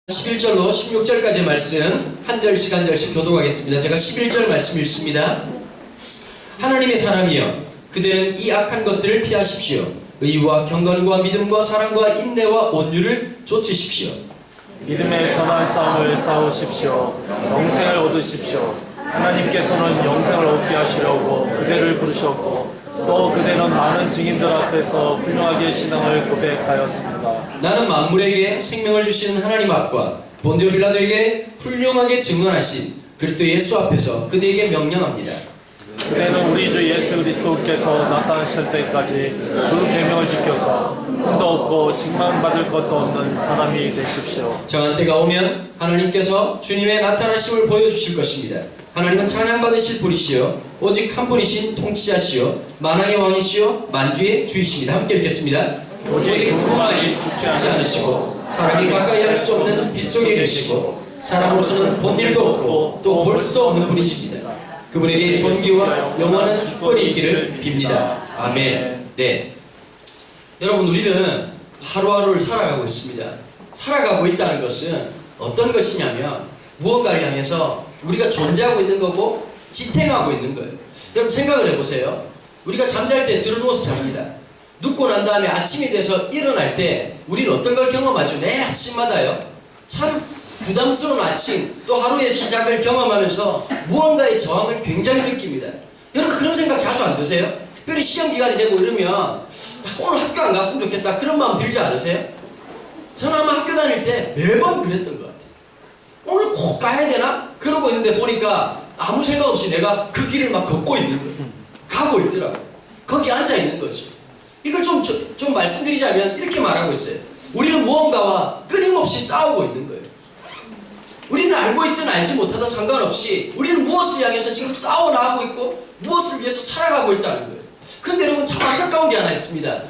11절로 16절까지 말씀 한 절씩 한 절씩 교독하겠습니다. 제가 11절 말씀 읽습니다. 하나님의 사람이여, 그대는 이 악한 것들을 피하십시오. 의와 경건과 믿음과 사랑과 인내와 온유를 좇으십시오. 믿음의 선한 싸움을 싸우십시오. 영생을 얻으십시오. 하나님께서는 영생을 얻게 하시려고 그대를 부르셨고 또 그대는 많은 증인들 앞에서 훌륭하게 신앙을 고백하였습니다. 나는 만물에게 생명을 주시는 하나님 앞과 본디오 빌라도에게 훌륭하게 증언하신 그리스도 예수 앞에서 그대에게 명령합니다. 그대는 우리 주 예수 그리스도께서 나타나실 때까지 그 계명을 지켜서 흠도 없고 징망받을 것도 없는 사람이 되십시오. 정한 때가 오면 하나님께서 주님의 나타나심을 보여주실 것입니다. 하나님은 찬양받으실 분이시여 오직 한 분이신 통치자시여 만왕의 왕이시여 만주의 주이십니다. 함께 읽겠습니다. 오직 누구만이 죽지 않으시고 사람이 가까이 할 수 없는 빛 속에 계시고 사람으로서는 본 일도 없고 또 볼 수도 없는 분이십니다. 그분에게 존귀와 영원한 축복이 있기를 빕니다. 아멘. 네, 여러분, 우리는 하루하루를 살아가고 있습니다. 살아가고 있다는 것은 어떤 것이냐면 무언가를 향해서 우리가 존재하고 있는 거고 지탱하고 있는 거예요. 여러분 생각을 해보세요. 우리가 잠잘 때 들어누워서 잡니다. 눕고 난 다음에 아침이 돼서 일어날 때 우리는 어떤 걸 경험하죠? 매 아침마다요. 참 부담스러운 아침, 또 하루의 시작을 경험하면서 무언가의 저항을 굉장히 느낍니다. 여러분 그런 생각 자주 안 드세요? 특별히 시험 기간이 되고 이러면 오늘 학교 안 갔으면 좋겠다 그런 마음 들지 않으세요? 저는 아마 학교 다닐 때 매번 그랬던 것 같아요. 오늘 꼭 가야 되나? 그러고 있는데 보니까 아무 생각 없이 내가 그 길을 막 걷고 있는 거예요. 가고 있더라고. 거기 앉아 있는 거죠. 이걸 좀 말씀드리자면 이렇게 말하고 있어요. 우리는 무언가와 끊임없이 싸우고 있는 거예요. 우리는 알고 있든 알지 못하든 상관없이 우리는 무엇을 향해서 지금 싸워나가고 있고 무엇을 위해서 살아가고 있다는 거예요. 근데 여러분 참 안타까운 게 하나 있습니다.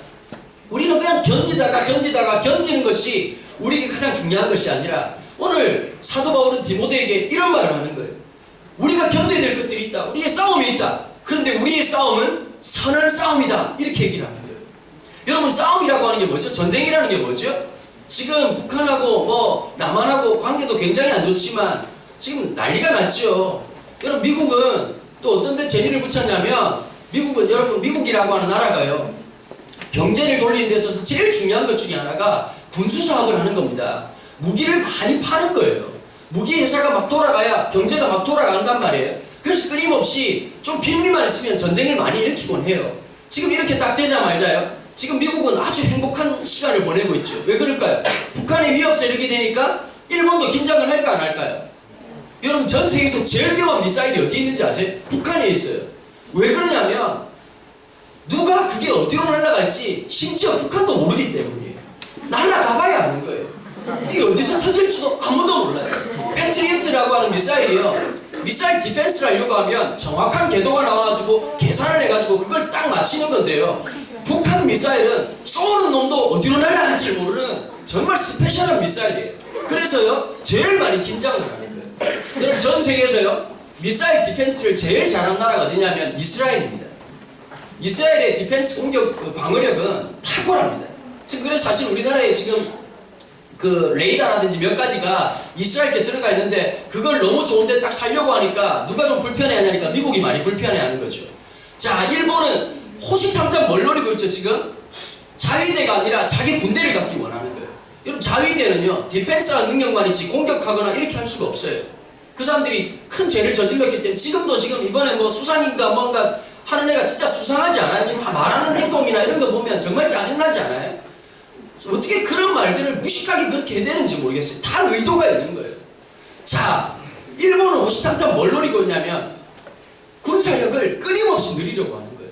우리는 그냥 견디는 것이 우리에게 가장 중요한 것이 아니라 오늘 사도 바울은 디모데에게 이런 말을 하는 거예요. 우리가 견뎌야 될 것들이 있다. 우리의 싸움이 있다. 그런데 우리의 싸움은 선한 싸움이다. 이렇게 얘기를 하는 거예요. 여러분 싸움이라고 하는 게 뭐죠? 전쟁이라는 게 뭐죠? 지금 북한하고 남한하고 관계도 굉장히 안 좋지만 지금 난리가 났죠. 여러분 미국은 또 어떤 데 재미를 붙였냐면 미국은 여러분 미국이라고 하는 나라가요. 경제를 돌리는 데 있어서 제일 중요한 것 중에 하나가 군수사업을 하는 겁니다. 무기를 많이 파는 거예요. 무기 회사가 막 돌아가야 경제가 막 돌아간단 말이에요. 그래서 끊임없이 좀 빌미만 있으면 전쟁을 많이 일으키곤 해요. 지금 이렇게 딱 되자마자요. 지금 미국은 아주 행복한 시간을 보내고 있죠. 왜 그럴까요? 북한의 위협 세력이 되니까 일본도 긴장을 할까 안 할까요? 여러분 전 세계에서 제일 위험한 미사일이 어디 있는지 아세요? 북한에 있어요. 왜 그러냐면 누가 그게 어디로 날아갈지 심지어 북한도 모르기 때문이에요. 날아가봐야 아는 거예요. 이게 어디서 터질지도 아무도 몰라요. 패트리어트라고 하는 미사일이요. 미사일 디펜스를 하려고 하면 정확한 궤도가 나와가지고 계산을 해가지고 그걸 딱 맞추는 건데요. 북한 미사일은 쏘는 놈도 어디로 날아갈지 모르는 정말 스페셜한 미사일이에요. 그래서요 제일 많이 긴장을 하는 거예요. 여러분 전 세계에서요 미사일 디펜스를 제일 잘한 나라가 어디냐면 이스라엘입니다. 이스라엘의 디펜스 공격 방어력은 탁월합니다. 지금 그래서 사실 우리나라에 지금 그 레이더라든지 몇 가지가 이스라엘께 들어가 있는데 그걸 너무 좋은데 딱 살려고 하니까 누가 좀 불편해하냐니까 미국이 많이 불편해하는 거죠. 자, 일본은 호시탐탐 뭘 노리고 있죠 지금? 자위대가 아니라 자기 군대를 갖기 원하는 거예요. 여러분 자위대는요 디펜스라는 능력만 있지 공격하거나 이렇게 할 수가 없어요. 그 사람들이 큰 죄를 저질렀기 때문에 지금도 지금 이번에 수상인가 뭔가 하는 애가 진짜 수상하지 않아요? 지금 말하는 행동이나 이런 거 보면 정말 짜증나지 않아요? 어떻게 그런 말들을 무식하게 그렇게 해대는지 모르겠어요. 다 의도가 있는 거예요. 자, 일본은 호시탐탐 뭘 노리고 있냐면 군사력을 끊임없이 늘리려고 하는 거예요.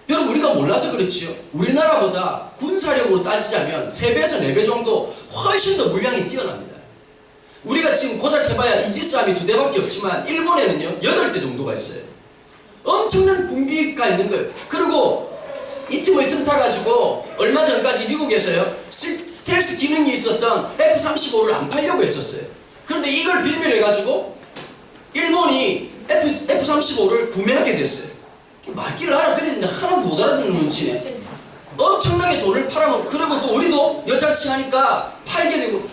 여러분 우리가 몰라서 그렇지요. 우리나라보다 군사력으로 따지자면 3배에서 4배 정도 훨씬 더 물량이 뛰어납니다. 우리가 지금 고작 해봐야 이지스함이 2대밖에 없지만 일본에는요 8대 정도가 있어요. 엄청난 군비가 있는 거예요. 그리고 이틈을 타가지고 얼마 전까지 미국에서요 스텔스 기능이 있었던 F-35를 안 팔려고 했었어요. 그런데 이걸 빌미로 해가지고 일본이 F-35를 구매하게 됐어요. 말귀를 알아들리는데 하나도 못 알아듣는 눈치네. 엄청나게 돈을 팔아먹고 그리고 또 우리도 여자치 하니까 팔게 되고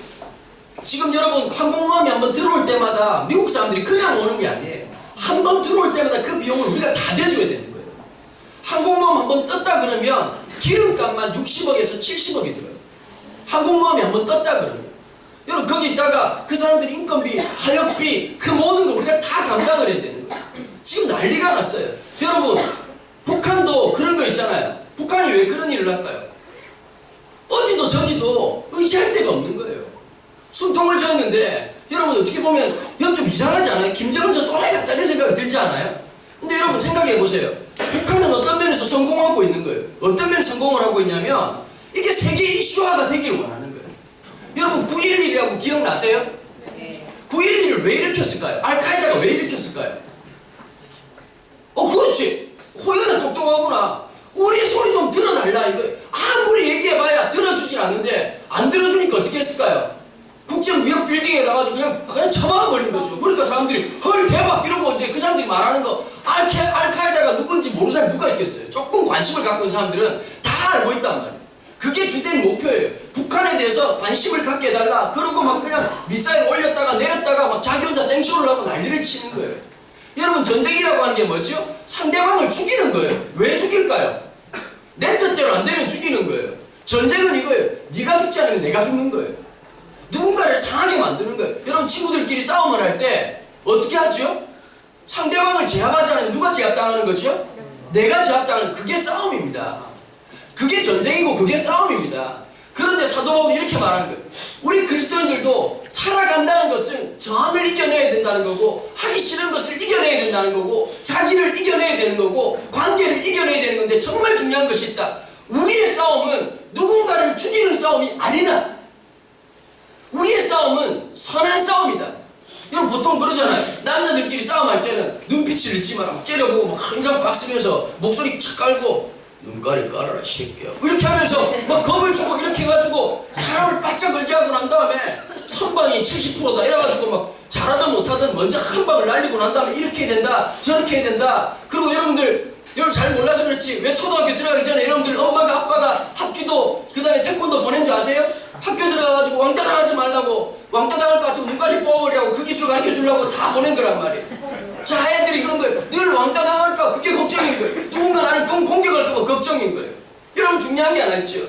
지금 여러분 항공모함이 한번 들어올 때마다 미국 사람들이 그냥 오는 게 아니에요. 한 번 들어올 때마다 그 비용을 우리가 다 대줘야 되는 거예요. 항공모함 한번 떴다 그러면 기름값만 60억에서 70억이 들어요. 항공모함이 한번 떴다 그러면. 여러분 거기 있다가 그 사람들 인건비, 하역비 그 모든 걸 우리가 다 감당을 해야 되는 거예요. 지금 난리가 났어요. 여러분 북한도 그런 거 있잖아요. 북한이 왜 그런 일을 할까요? 어디도 저기도 의지할 데가 없는 거예요. 숨통을 졌는데 여러분 어떻게 보면 이건 좀 이상하지 않아요? 김정은 저 또라이 같다 이런 생각이 들지 않아요? 근데 여러분 생각해 보세요. 북한은 어떤 면에서 성공하고 있는 거예요. 어떤 면에서 성공을 하고 있냐면 이게 세계 이슈화가 되기를 원하는 거예요. 여러분 9.11이라고 기억나세요? 9.11을 왜 일으켰을까요? 알카에다가 왜 일으켰을까요? 그렇지. 호연은 똑똑하구나. 우리 소리 좀 들어달라 이거예요. 아무리 얘기해봐야 들어주질 않는데 안 들어주니까 어떻게 했을까요? 국제무역 빌딩에 나가지고 그냥 쳐박아버린 거죠. 그러니까 사람들이 헐 대박 이러고 이제 그 사람들이 말하는 거 알카에다가 누군지 모르는 사람이 누가 있겠어요. 조금 관심을 갖고 있는 사람들은 다 알고 있단 말이에요. 그게 주된 목표예요. 북한에 대해서 관심을 갖게 해달라. 그러고 막 그냥 미사일 올렸다가 내렸다가 막 자기 혼자 생쇼를 하고 난리를 치는 거예요. 여러분 전쟁이라고 하는 게 뭐죠? 상대방을 죽이는 거예요. 왜 죽일까요? 내 뜻대로 안 되면 죽이는 거예요. 전쟁은 이거예요. 네가 죽지 않으면 내가 죽는 거예요. 누군가를 상하게 만드는 거예요. 여러분 친구들끼리 싸움을 할 때 어떻게 하죠? 상대방을 제압하지 않으면 누가 제압당하는 거죠? 내가 제압당하는 그게 싸움입니다. 그게 전쟁이고 그게 싸움입니다. 그런데 사도 바울이 이렇게 말하는 거예요. 우리 그리스도인들도 살아간다는 것은 저항을 이겨내야 된다는 거고 하기 싫은 것을 이겨내야 된다는 거고 자기를 이겨내야 되는 거고 관계를 이겨내야 되는 건데 정말 중요한 것이 있다. 우리의 싸움은 누군가를 죽이는 싸움이 아니다. 우리의 싸움은 선한 싸움이다. 여러분 보통 그러잖아요. 남자들끼리 싸움할 때는 눈빛을 잊지 마라. 째려보고 막 항상 빡 쓰면서 목소리 착 깔고 눈가리 깔아라 새끼야 이렇게 하면서 막 겁을 주고 이렇게 해가지고 사람을 바짝 걸게 하고 난 다음에 선방이 70%다 이래가지고 막 잘하든 못하든 먼저 한 방을 날리고 난 다음에 이렇게 해야 된다 저렇게 해야 된다. 그리고 여러분 잘 몰라서 그렇지 왜 초등학교 들어가기 전에 여러분들 엄마가 아빠가 합기도 그 다음에 태권도 보낸 줄 아세요? 학교 들어가가지고 왕따 당하지 말라고 왕따 당할 것 같으면 눈가리 뽑아버리라고 그 기술 가르쳐 주려고 다 보낸 거란 말이에요. 자 애들이 그런 거예요. 늘 왕따 당할까 그게 걱정인 거예요. 누군가 나를 공격할까 봐 걱정인 거예요. 여러분 중요한 게 하나 있죠.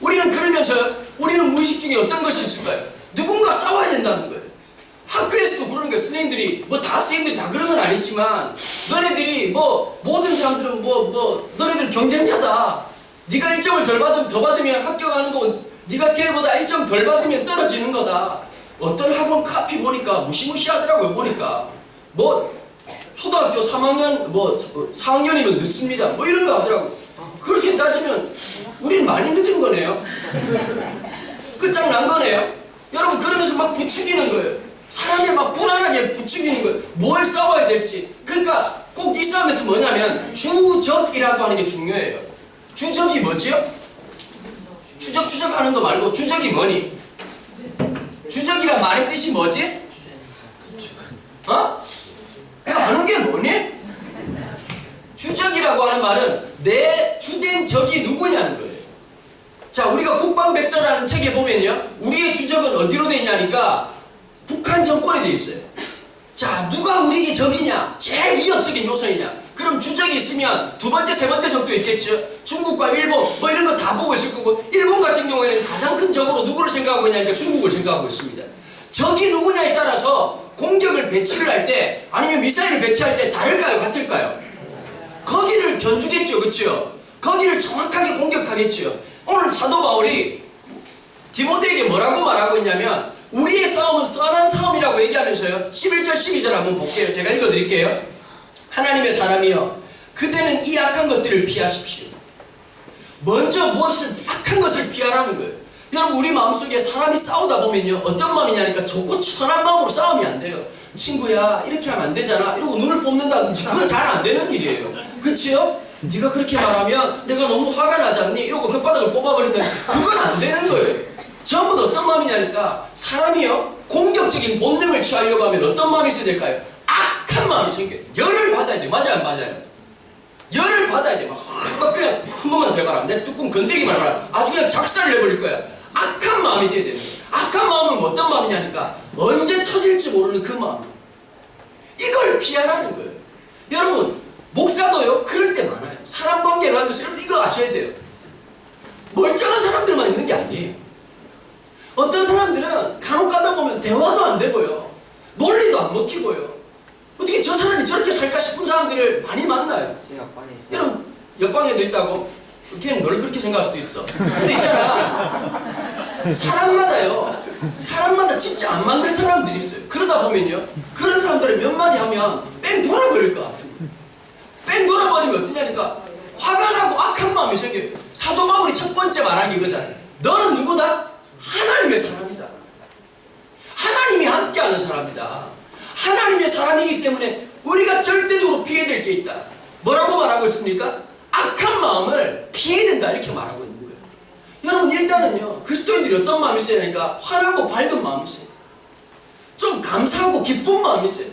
우리는 그러면서 우리는 무의식 중에 어떤 것이 있을까요? 누군가 싸워야 된다는 거예요. 학교에서도 그러는 거예요. 선생님들이 뭐 다 선생님들이 다 그런 건 아니지만 너네들이 뭐 모든 사람들은 너네들 경쟁자다. 네가 1점을 더 받으면 합격하는 거고 네가 걔보다 1점 덜 받으면 떨어지는 거다. 어떤 학원 카피 보니까 무시무시하더라고요. 보니까 뭐 초등학교 3학년 4학년이면 늦습니다. 뭐 이런 거 하더라고요. 그렇게 따지면 우린 많이 늦은 거네요. 끝장난 거네요. 여러분 그러면서 막 부추기는 거예요. 사람이 막 불안하게 부추기는 거예요. 뭘 싸워야 될지. 그러니까 꼭 이 싸움에서 뭐냐면 주적이라고 하는 게 중요해요. 주적이 뭐지요? 추적하는 거 말고 주적이 뭐니? 주적이란 말의 뜻이 뭐지? 아는 게 뭐니? 주적이라고 하는 말은 내 주된 적이 누구냐는 거예요. 자, 우리가 국방백서라는 책에 보면요, 우리의 주적은 어디로 돼 있냐니까 북한 정권에 돼 있어요. 자, 누가 우리에게 적이냐? 제일 위협적인 요소이냐? 그럼 주적이 있으면 두 번째, 세 번째 적도 있겠죠. 중국과 일본 뭐 이런 거 다 보고 있을 거고, 일본 같은 경우에는 가장 큰 적으로 누구를 생각하고 있냐니까 중국을 생각하고 있습니다. 적이 누구냐에 따라서 공격을 배치를 할 때 아니면 미사일을 배치할 때 다를까요? 같을까요? 거기를 견주겠죠. 그렇죠? 거기를 정확하게 공격하겠죠. 오늘 사도 바울이 디모데에게 뭐라고 말하고 있냐면 우리의 싸움은 선한 싸움이라고 얘기하면서요. 11절 12절 한번 볼게요. 제가 읽어드릴게요. 하나님의 사람이여 그대는 이 악한 것들을 피하십시오. 먼저 무엇을 악한 것을 피하라는 거예요. 여러분 우리 마음속에 사람이 싸우다 보면요 어떤 마음이냐니까 좋고 선한 마음으로 싸움이 안 돼요. 친구야 이렇게 하면 안 되잖아 이러고 눈을 뽑는다든지 그건 잘 안 되는 일이에요. 그치요? 네가 그렇게 말하면 내가 너무 화가 나지 않니? 이러고 혓바닥을 뽑아버린다. 그건 안 되는 거예요. 전부 다 어떤 마음이냐니까 사람이요 공격적인 본능을 취하려고 하면 어떤 마음이 있어야 될까요? 악한 마음이 생겨요. 열을 받아야 돼. 맞아요 안 맞아요? 열을 받아야 돼. 막 그냥 한 번만 더 해봐라. 내 뚜껑 건드리기만 해봐라. 아주 그냥 작살을 내버릴 거야. 악한 마음이 돼야 돼요. 악한 마음은 어떤 마음이냐니까 언제 터질지 모르는 그 마음. 이걸 피하라는 거예요. 여러분 목사도요 그럴 때 많아요. 사람 관계를 하면서 여러분 이거 아셔야 돼요. 멀쩡한 사람들만 있는 게 아니에요. 어떤 사람들은 간혹 가다 보면 대화도 안 되고요. 논리도 안 먹히고요. 어떻게 저 사람이 저렇게 살까 싶은 사람들을 많이 만나요. 제 옆방에 있어요. 여러분 옆방에도 있다고? 걔는 널 그렇게 생각할 수도 있어. 근데 있잖아. 사람마다 진짜 안 맞는 사람들이 있어요. 그러다 보면요. 그런 사람들을 몇 마디 하면 뺑 돌아버릴 것 같은 거예요. 뺑 돌아버리면 어떠냐니까 화가 나고 악한 마음이 생겨요. 사도 바울이 첫 번째 말한 게 이거잖아요. 너는 누구다? 하나님의 사람이다. 하나님이 함께하는 사람이다. 하나님의 사람이기 때문에 우리가 절대적으로 피해야 될 게 있다. 뭐라고 말하고 있습니까? 악한 마음을 피해야 된다 이렇게 말하고 있는 거예요. 여러분 일단은요 그리스도인들이 어떤 마음이 있어야 하니까 화나고 밝은 마음이 있어요. 좀 감사하고 기쁜 마음이 있어요.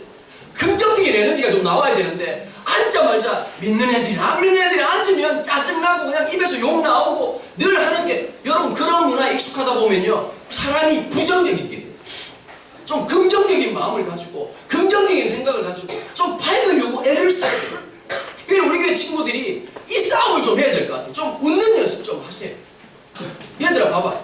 긍정적인 에너지가 좀 나와야 되는데 앉자마자 믿는 애들이 안 믿는 애들이 앉으면 짜증나고 그냥 입에서 욕 나오고 늘 하는 게 여러분 그런 문화에 익숙하다 보면요 사람이 부정적이게 돼요. 좀 긍정적인 마음을 가지고 긍정적인 생각을 가지고 좀 밝으려고 애를 써야 돼요. 특별히 우리 교회 친구들이 이 싸움을 좀 해야 될 것 같아요. 좀 웃는 연습 좀 하세요. 얘들아 봐봐.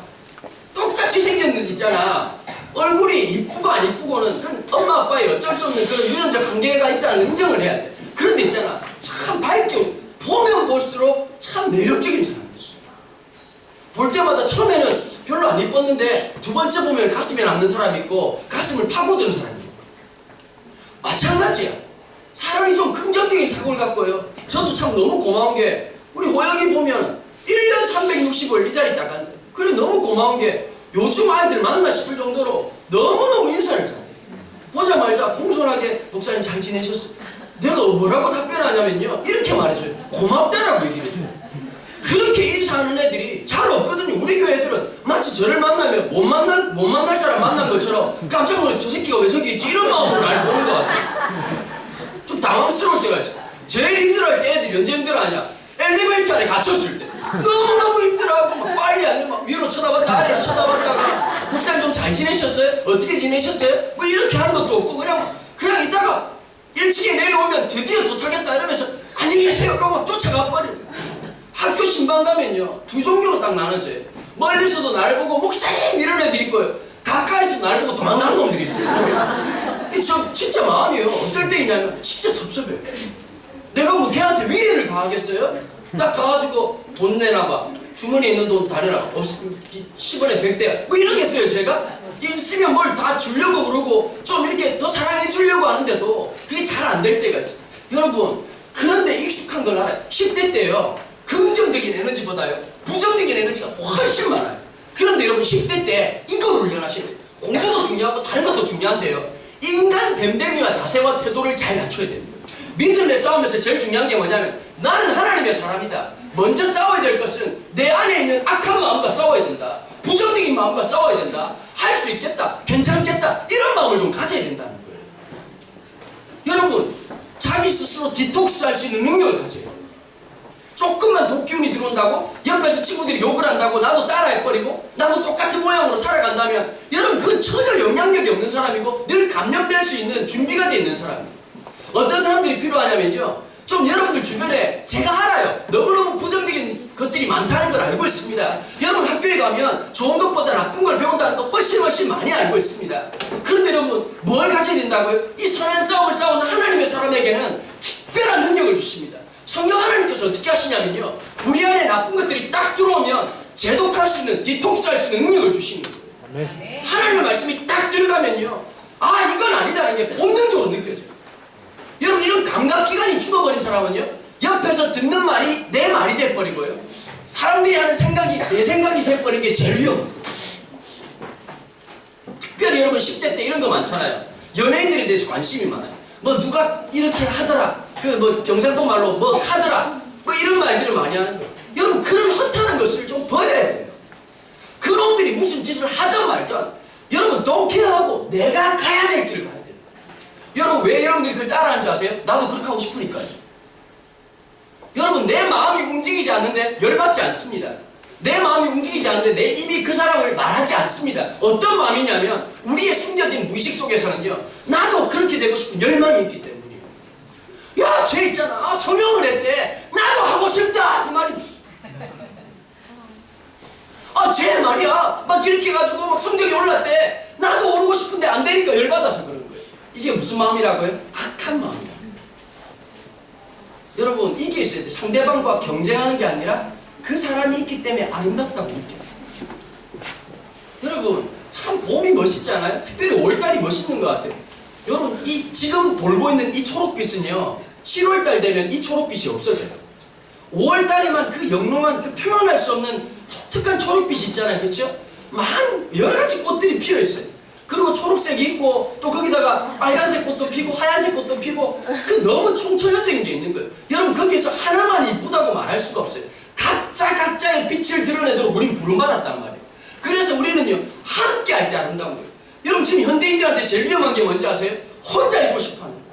똑같이 생겼는 있잖아. 얼굴이 이쁘고 안 이쁘고는 그건 엄마 아빠의 어쩔 수 없는 그런 유전자 관계가 있다는 걸 인정을 해야 돼. 그런데 있잖아. 참 밝게 보면 볼수록 참 매력적인 사람이 있어. 볼 때마다 처음에는 별로 안 이뻤는데 두 번째 보면 가슴에 남는 사람이 있고 가슴을 파고드는 사람이 있고 마찬가지야. 사람이 좀 긍정적인 사고를 갖고요. 저도 참 너무 고마운 게 우리 호영이 보면 1년 365일 이 자리에 딱 앉아요. 그래 너무 고마운 게 요즘 아이들 만나 싶을 정도로 너무너무 인사를 잘해요. 보자마자 공손하게 목사님 잘 지내셨어요? 내가 뭐라고 답변하냐면요 이렇게 말해줘요. 고맙다라고 얘기를 해줘요. 그렇게 인사하는 애들이 잘 없거든요. 우리 교회 애들은 마치 저를 만나면 못 만날 사람 만난 것처럼 깜짝 놀라 저 새끼가 왜 저기 있지 이런 마음으로 날 보는 것 같아요. 좀 당황스러울 때가 있어요. 제일 힘들어할 때 애들이 언제 힘들어하냐 엘리베이터 안에 갇혔을 때 너무너무 힘들어하고 막 빨리 안 돼. 막 위로 쳐다봤다 아래로 쳐다봤다가 목사님 좀 잘 지내셨어요? 어떻게 지내셨어요? 뭐 이렇게 하는 것도 없고 그냥 있다가 1층에 내려오면 드디어 도착했다 이러면서 안녕히 계세요 그러고 막 쫓아가 버려요. 학교 신방 가면요 두 종류로 딱 나눠져요. 멀리서도 날 보고 목사님 이런 애들이 있고요. 가까이서 날 보고 도망가는 놈들이 있어요. 저 진짜 마음이에요. 어떨 때이냐면 진짜 섭섭해요. 내가 뭐 걔한테 위해를 가하겠어요? 딱 가가지고 돈 내놔봐. 주머니에 있는 돈 다 내놔. 10원에 100대야. 뭐 이러겠어요 제가? 있으면 뭘 다 주려고 그러고 좀 이렇게 더 사랑해 주려고 하는데도 그게 잘 안 될 때가 있어요. 여러분 그런데 익숙한 걸 알아요. 10대 때요 긍정적인 에너지보다요 부정적인 에너지가 훨씬 많아요. 그런데 여러분 10대 때 이걸 훈련하셔야 돼요. 공부도 중요하고 다른 것도 중요한데요 인간 됨됨이와 자세와 태도를 잘 갖춰야 됩니다. 믿음의 싸움에서 제일 중요한 게 뭐냐면 나는 하나님의 사람이다. 먼저 싸워야 될 것은 내 안에 있는 악한 마음과 싸워야 된다. 부정적인 마음과 싸워야 된다. 할 수 있겠다. 괜찮겠다. 이런 마음을 좀 가져야 된다는 거예요. 여러분 자기 스스로 디톡스 할 수 있는 능력을 가져야 돼요. 조금만 독기운이 들어온다고 옆에서 친구들이 욕을 한다고 나도 따라해버리고 나도 똑같은 모양으로 살아간다면 여러분 그건 전혀 영향력이 없는 사람이고 늘 감염될 수 있는 준비가 되어 있는 사람이에요. 어떤 사람들이 필요하냐면요 좀 여러분들 주변에 제가 알아요. 너무너무 부정적인 것들이 많다는 걸 알고 있습니다. 여러분 학교에 가면 좋은 것보다 나쁜 걸 배운다는 거 훨씬 많이 알고 있습니다. 그런데 여러분 뭘 가져야 된다고요? 이 선한 싸움을 싸우는 하나님의 사람에게는 특별한 능력을 주십니다. 성령 하나님께서 어떻게 하시냐면요 우리 안에 나쁜 것들이 딱 들어오면 제독할 수 있는 디톡스 할 수 있는 능력을 주시는 거예요. 하나님의 말씀이 딱 들어가면요 아 이건 아니다라는 게 본능적으로 느껴져요. 여러분 이런 감각기관이 죽어버린 사람은요 옆에서 듣는 말이 내 말이 돼버리고요 사람들이 하는 생각이 내 생각이 돼버린 게 제일 위험해요. 특별히 여러분 10대 때 이런 거 많잖아요. 연예인들에 대해서 관심이 많아요. 뭐 누가 이렇게 하더라 그 뭐 경상도 말로 뭐 하더라 뭐 이런 말들을 많이 하는 거예요. 여러분 그런 허탄한 것을 좀 버려야 돼요. 그놈들이 무슨 짓을 하든 말든 여러분 동키하고 내가 가야 될 길을 가야 돼요. 여러분 왜 여러분들이 그걸 따라하는 줄 아세요? 나도 그렇게 하고 싶으니까요. 여러분 내 마음이 움직이지 않는데 열받지 않습니다. 내 마음이 움직이지 않는데 내 입이 그 사람을 말하지 않습니다. 어떤 마음이냐면 우리의 숨겨진 무의식 속에서는요, 나도 그렇게 되고 싶은 열망이 있기 때문이에요. 야, 쟤 있잖아, 성형을 했대, 나도 하고 싶다, 이 말입니다. 쟤 말이야, 막 이렇게 해가지고 막 성적이 올랐대, 나도 오르고 싶은데 안 되니까 열받아서 그런 거예요. 이게 무슨 마음이라고요? 악한 마음이야. 여러분, 이게 있어야 돼. 상대방과 경쟁하는 게 아니라 그 사람이 있기 때문에 아름답다고 느껴요. 여러분, 참 봄이 멋있잖아요. 특별히 5월달이 멋있는 것 같아요. 여러분, 이 지금 돌고 있는 이 초록빛은요, 7월달 되면 이 초록빛이 없어져요. 5월달에만 그 영롱한, 그 표현할 수 없는 독특한 초록빛이 있잖아요. 그렇죠? 여러 가지 꽃들이 피어 있어요. 그리고 초록색이 있고 또 거기다가 빨간색 꽃도 피고 하얀색 꽃도 피고, 그 너무 총천연적인 게 있는 거예요. 여러분, 거기에서 하나만 이쁘다고 말할 수가 없어요. 각자의 빛을 드러내도록 우린 부름받았단 말이에요. 그래서 우리는요, 함께 할 때 아름다운 거예요. 여러분, 지금 현대인들한테 제일 위험한 게 뭔지 아세요? 혼자 있고 싶어 하는 거예요.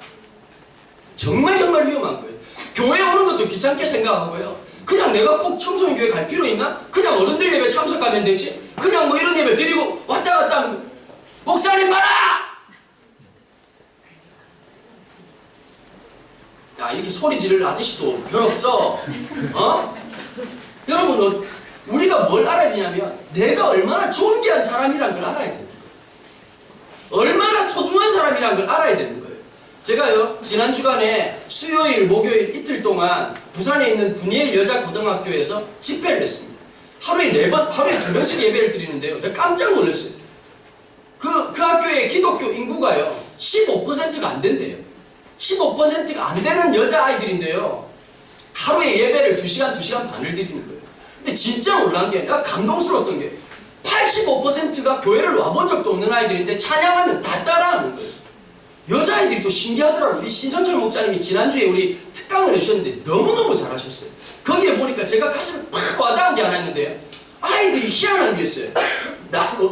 정말 위험한 거예요. 교회 오는 것도 귀찮게 생각하고요. 그냥 내가 꼭 청소년 교회 갈 필요 있나? 그냥 어른들 예배 참석하면 되지? 그냥 뭐 이런 예배 드리고 왔다 갔다 하는 거. 목사님 봐라! 야, 이렇게 소리 지를 아저씨도 별 없어. 여러분, 우리가 뭘 알아야 되냐면 내가 얼마나 존귀한 사람이란 걸 알아야 돼요. 얼마나 소중한 사람이란 걸 알아야 되는 거예요. 제가요, 지난 주간에 수요일, 목요일 이틀 동안 부산에 있는 분이엘 여자고등학교에서 집회를 했습니다. 하루에 2번씩 예배를 드리는데요, 내가 깜짝 놀랐어요. 그 학교의 기독교 인구가요, 15%가 안 된대요. 15%가 안 되는 여자아이들인데요, 하루에 예배를 2시간 반을 드리는 거예요. 근데 진짜 놀란 게, 내가 감동스러웠던 게 85%가 교회를 와본 적도 없는 아이들인데 찬양하면 다 따라하는 거예요. 여자아이들이 또 신기하더라고요. 우리 신선철 목사님이 지난주에 우리 특강을 해주셨는데 너무너무 잘하셨어요. 거기에 보니까 제가 가슴에 팍 와닿은 게 하나 있는데요, 아이들이 희한한 게 있어요.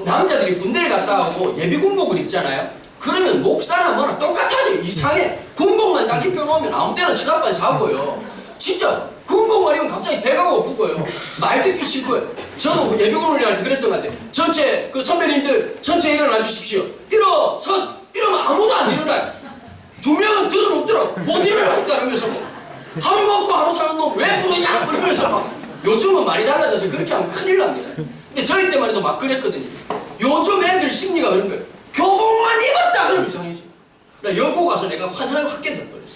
남자들이 군대를 갔다 오고 예비군복을 입잖아요. 그러면 목사나 뭐나 똑같아져. 이상해. 군복만 딱 입혀놓으면 아무 때나 지갑까지 사고요. 진짜 군복만 입으면 갑자기 배가 고프고요, 말 듣기 싫고요. 저도 예비군 훈련할 때 그랬던 것 같아요. 전체 그 선배님들 전체 일어나 주십시오. 일어선! 이러면 아무도 안 일어나요. 2명은 들어눕더라고. 못 일어나니까 이러면서 하루 먹고 하루 사는 놈 왜 부르냐? 그러면서 막. 요즘은 많이 달라져서 그렇게 하면 큰일 납니다. 근데 저희 때만 해도 막 그랬거든요. 요즘 애들 심리가 그런 거예요. 교복만 입었다 그러면 이상해져. 나 여고 가서 내가 환상이 확 깨져버렸어.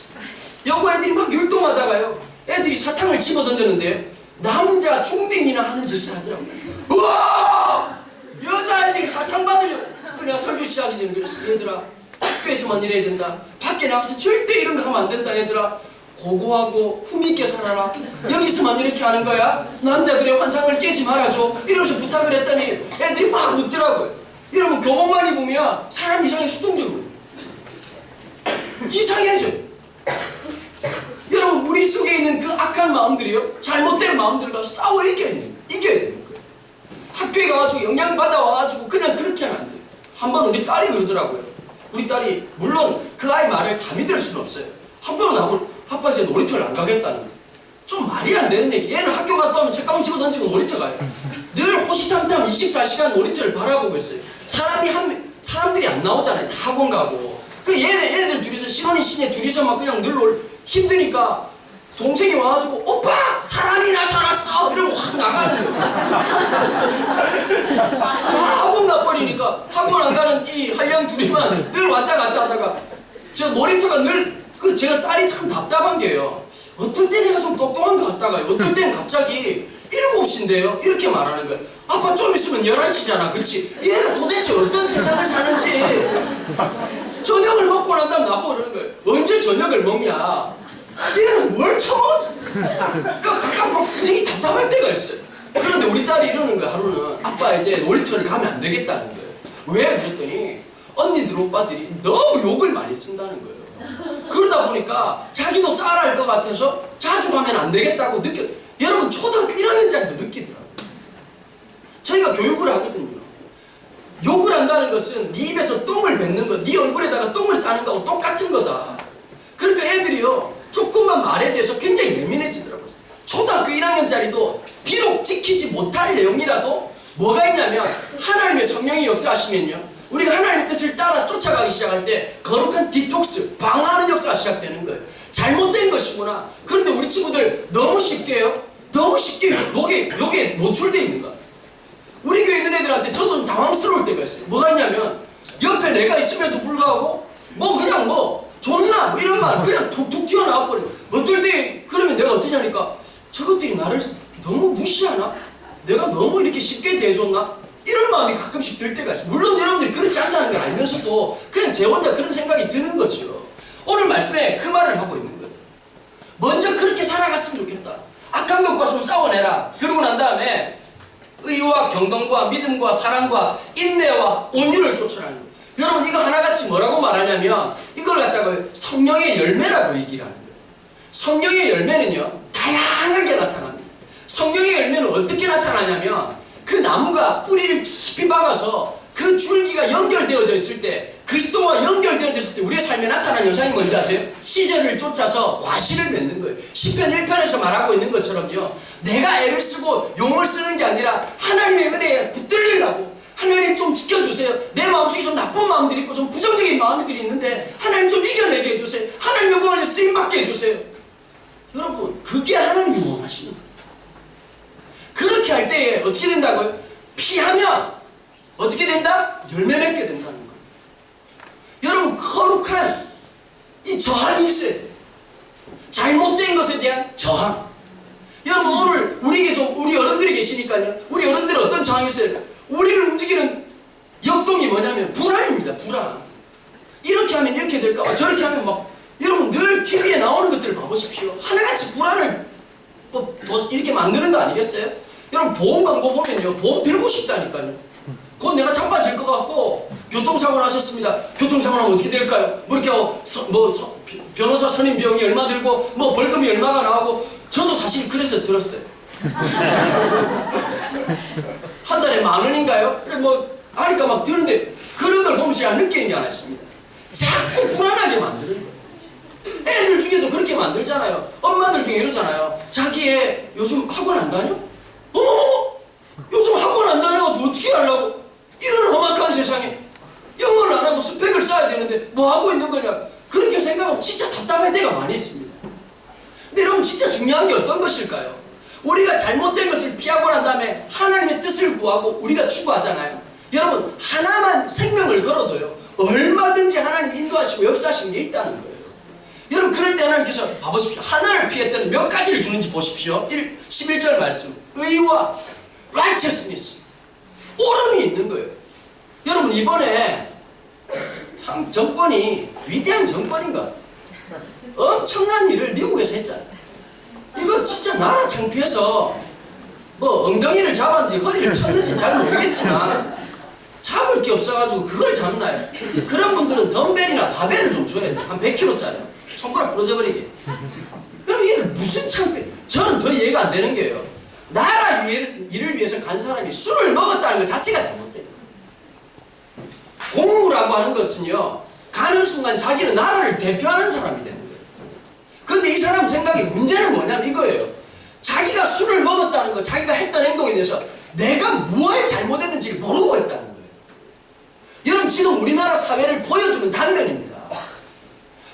여고 애들이 막 율동하다가요, 애들이 사탕을 집어던졌는데요, 남자 중딩이나 하는 짓을 하더라고요. 우와! 여자애들이 사탕 받으려고. 그냥 설교 시작하기 전에 그랬어. 얘들아, 학교에서만 이래야 된다. 밖에 나가서 절대 이런 거 하면 안 된다. 얘들아, 고고하고 품위있게 살아라. 여기서만 이렇게 하는 거야? 남자들의 환상을 깨지 말아줘. 이러면서 부탁을 했더니 애들이 막 웃더라고요. 여러분, 교복만 입으면 사람 이상하게 수동적으로 이상해져. 여러분, 우리 속에 있는 그 악한 마음들이요, 잘못된 마음들과 싸워 이겨야 되는 거예요. 학교에 가가지고 영향받아 와가지고 그냥 그렇게 하면 안 돼요. 한번 우리 딸이 그러더라고요. 우리 딸이, 물론 그 아이 말을 다 믿을 수는 없어요. 한 번은 나보고, 아빠 이제 놀이터를 안 가겠다는 거예요. 좀 말이 안 되는 얘기. 얘는 학교 갔다 오면 책가방 집어 던지고 놀이터 가요. 늘 호시탐탐 24시간 놀이터를 바라보고 있어요. 사람들이 안 나오잖아요. 다 학원 가고. 그 얘들 둘이서 신혼이 신예 둘이서 막 그냥 늘 힘드니까 동생이 와가지고 오빠! 사람이 나타났어! 이러면 확 나가는 거예요. 다 학원 가버리니까 학원 안 가는 이 한량 둘이만 늘 왔다 갔다 하다가 저 놀이터가 늘 제가 딸이 참 답답한 게요, 어떨 때 내가 좀 똑똑한 것 같다가요, 어떨 땐 갑자기 7시인데요 이렇게 말하는 거예요. 아빠 좀 있으면 11시잖아. 그치? 얘가 도대체 어떤 세상을 사는지. 저녁을 먹고 난 다음 나보고 그러는 거예요. 언제 저녁을 먹냐? 얘는 뭘 처먹었지? 그러니까 가끔 막 굉장히 답답할 때가 있어요. 그런데 우리 딸이 이러는 거야, 하루는. 아빠 이제 놀이터를 가면 안 되겠다는 거예요. 왜? 그랬더니 언니들 오빠들이 너무 욕을 많이 쓴다는 거예요. 그러다 보니까 자기도 따라할 것 같아서 자주 가면 안 되겠다고 여러분, 초등학교 1학년짜리도 느끼더라고요. 저희가 교육을 하거든요. 욕을 한다는 것은 네 입에서 똥을 뱉는 거, 네 얼굴에다가 똥을 싸는 거하고 똑같은 거다. 그러니까 애들이요, 조금만 말에 대해서 굉장히 예민해지더라고요. 초등학교 1학년짜리도 비록 지키지 못할 내용이라도 뭐가 있냐면 하나님의 성령이 역사하시면요, 우리가 하나님의 뜻을 따라 쫓아가기 시작할 때 거룩한 디톡스, 방어하는 역사가 시작되는 거예요. 잘못된 것이구나. 그런데 우리 친구들 너무 쉽게요, 너무 쉽게 여기에 노출되어 있는 것 같아요. 우리 교회 있는 애들한테 저도 당황스러울 때가 있어요. 뭐가 있냐면 옆에 내가 있음에도 불구하고 그냥 존나 뭐 이런 말 그냥 툭툭 튀어나와 버려요. 어떨 때 그러면 내가 어떠냐니까, 저것들이 나를 너무 무시하나? 내가 너무 이렇게 쉽게 대해줬나? 이런 마음이 가끔씩 들 때가 있어요. 물론 여러분들이 그렇지 않다는 걸 알면서도 그냥 제 혼자 그런 생각이 드는 거죠. 오늘 말씀에 그 말을 하고 있는 거예요. 먼저 그렇게 살아갔으면 좋겠다. 악한 것과 좀 싸워내라. 그러고 난 다음에 의와 경건과 믿음과 사랑과 인내와 온유를 쫓아라는 거예요. 여러분, 이거 하나같이 뭐라고 말하냐면 이걸 갖다가 성령의 열매라고 얘기를 하는 거예요. 성령의 열매는요, 다양하게 나타납니다. 성령의 열매는 어떻게 나타나냐면 그 나무가 뿌리를 깊이 박아서 그 줄기가 연결되어져 있을 때, 그리스도와 연결되어져 있을 때 우리의 삶에 나타나는 현상이 뭔지 아세요? 시절을 쫓아서 과실을 맺는 거예요. 시편 1편에서 말하고 있는 것처럼요, 내가 애를 쓰고 용을 쓰는 게 아니라 하나님의 은혜에 붙들리려고, 하나님 좀 지켜주세요. 내 마음속에 좀 나쁜 마음들이 있고 좀 부정적인 마음들이 있는데 하나님 좀 이겨내게 해주세요. 하나님 영광을 쓰임받게 해주세요. 여러분, 그게 하나님이 원하시는 거예요. 그렇게 할 때에 어떻게 된다고요? 피하면 어떻게 된다? 열매 맺게 된다는 거예요. 여러분, 거룩한 이 저항이 있어야 돼요. 잘못된 것에 대한 저항. 여러분, 오늘 우리 어른들이 계시니까요, 우리 어른들은 어떤 저항이 있어야 될까? 우리를 움직이는 역동이 뭐냐면 불안입니다. 불안. 이렇게 하면 이렇게 될까? 저렇게 하면 여러분 늘 TV에 나오는 것들을 봐보십시오. 하나같이 불안을 이렇게 만드는 거 아니겠어요? 여러분, 보험 광고 보면요, 보험 들고 싶다니까요. 곧 내가 자빠질 것 같고 교통사고 나셨습니다. 교통사고 나면 어떻게 될까요? 이렇게 변호사 선임 비용이 얼마 들고 벌금이 얼마가 나오고, 저도 사실 그래서 들었어요. 한 달에 10,000원인가요? 그래 하니까 들었는데 그런 걸 보면 제가 느끼는 게 하나 있습니다. 자꾸 불안하게 만드는 거예요. 애들 중에도 그렇게 만들잖아요. 엄마들 중에 이러잖아요. 자기 애 요즘 학원 안 다녀? 어머, 요즘 학원 안 다녀가지고 어떻게 하려고? 이런 험악한 세상에 영어를 안 하고 스펙을 쌓아야 되는데 뭐 하고 있는 거냐? 그렇게 생각하면 진짜 답답할 때가 많이 있습니다. 근데 여러분, 진짜 중요한 게 어떤 것일까요? 우리가 잘못된 것을 피하고 난 다음에 하나님의 뜻을 구하고 우리가 추구하잖아요. 여러분, 하나만 생명을 걸어도요, 얼마든지 하나님 인도하시고 역사하시는 게 있다는 거예요. 여러분, 그럴 때 하나님께서 봐보십시오. 하나를 피했더니 몇 가지를 주는지 보십시오. 11절 말씀, 의와 righteousness, 옳음이 있는 거예요. 여러분, 이번에 참 정권이 위대한 정권인 것 같아요. 엄청난 일을 미국에서 했잖아요. 이거 진짜 나라 창피해서 엉덩이를 잡았는지 허리를 쳤는지 잘 모르겠지만 잡을 게 없어가지고 그걸 잡나요? 그런 분들은 덤벨이나 바벨을 좀 줘야 돼요. 한 100kg짜리 손가락 부러져버리게. 그럼 이게 무슨 창피? 저는 더 이해가 안 되는 게요, 나라 일을 위해서 간 사람이 술을 먹었다는 것 자체가 잘못돼요. 공무라고 하는 것은요, 가는 순간 자기는 나라를 대표하는 사람이 되는 거예요. 근데 이 사람 생각이, 문제는 뭐냐면 이거예요. 자기가 술을 먹었다는 거, 자기가 했던 행동에 대해서 내가 뭘 잘못했는지를 모르고 있다는 거예요. 여러분, 지금 우리나라 사회를 보여주는 단면입니다.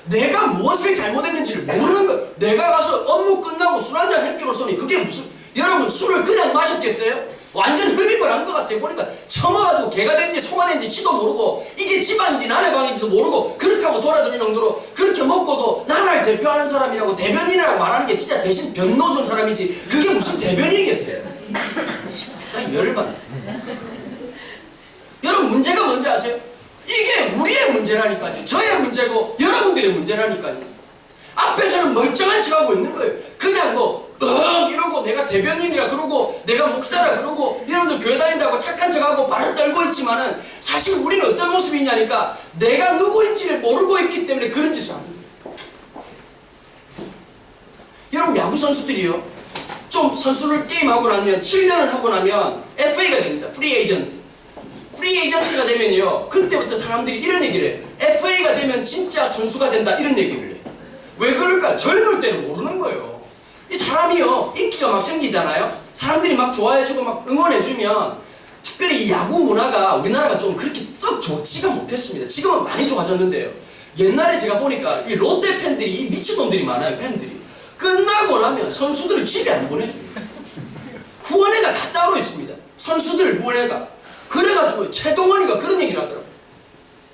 내가 무엇을 잘못했는지를 모르는 거예요. 내가 가서 업무 끝나고 술 한잔 했기로서니 그게 무슨, 여러분 술을 그냥 마셨겠어요? 완전 흡입을 한 것 같아요. 보니까 처먹어가지고 개가 된지 소가 된지 지도 모르고 이게 집안인지 남의 방인지도 모르고 그렇게 하고 돌아다니는 정도로, 그렇게 먹고도 나라를 대표하는 사람이라고 대변인이라고 말하는 게 진짜 대신 변노 준 사람이지 그게 무슨 대변인이겠어요? 자, 열받아. 여러분, 문제가 뭔지 아세요? 이게 우리의 문제라니까요. 저의 문제고 여러분들의 문제라니까요. 앞에서는 멀쩡한 척하고 있는 거예요. 그냥 이러고 내가 대변인이라 그러고 내가 목사라 그러고 여러분들 교회 다닌다고 착한 척하고 발을 떨고 있지만은 사실 우리는 어떤 모습이 있냐니까, 내가 누구인지를 모르고 있기 때문에 그런 짓을 합니다. 여러분, 야구 선수들이요, 좀 선수를 게임하고 나면 7년을 하고 나면 FA가 됩니다. 프리 에이전트. 프리 에이전트가 되면요, 그때부터 사람들이 이런 얘기를 해요. FA가 되면 진짜 선수가 된다, 이런 얘기를 해요. 왜 그럴까? 젊을 때는 모르는 거예요. 이 사람이요 인기가 막 생기잖아요. 사람들이 막 좋아해주고 막 응원해주면 특별히 이 야구 문화가 우리나라가 좀 그렇게 썩 좋지가 못했습니다. 지금은 많이 좋아졌는데요. 옛날에 제가 보니까 이 롯데 팬들이 이 미친놈들이 많아요. 팬들이 끝나고 나면 선수들을 집에 안 보내줘요. 후원회가 다 따로 있습니다. 선수들 후원회가. 그래가지고 최동원이가 그런 얘기를 하더라고요.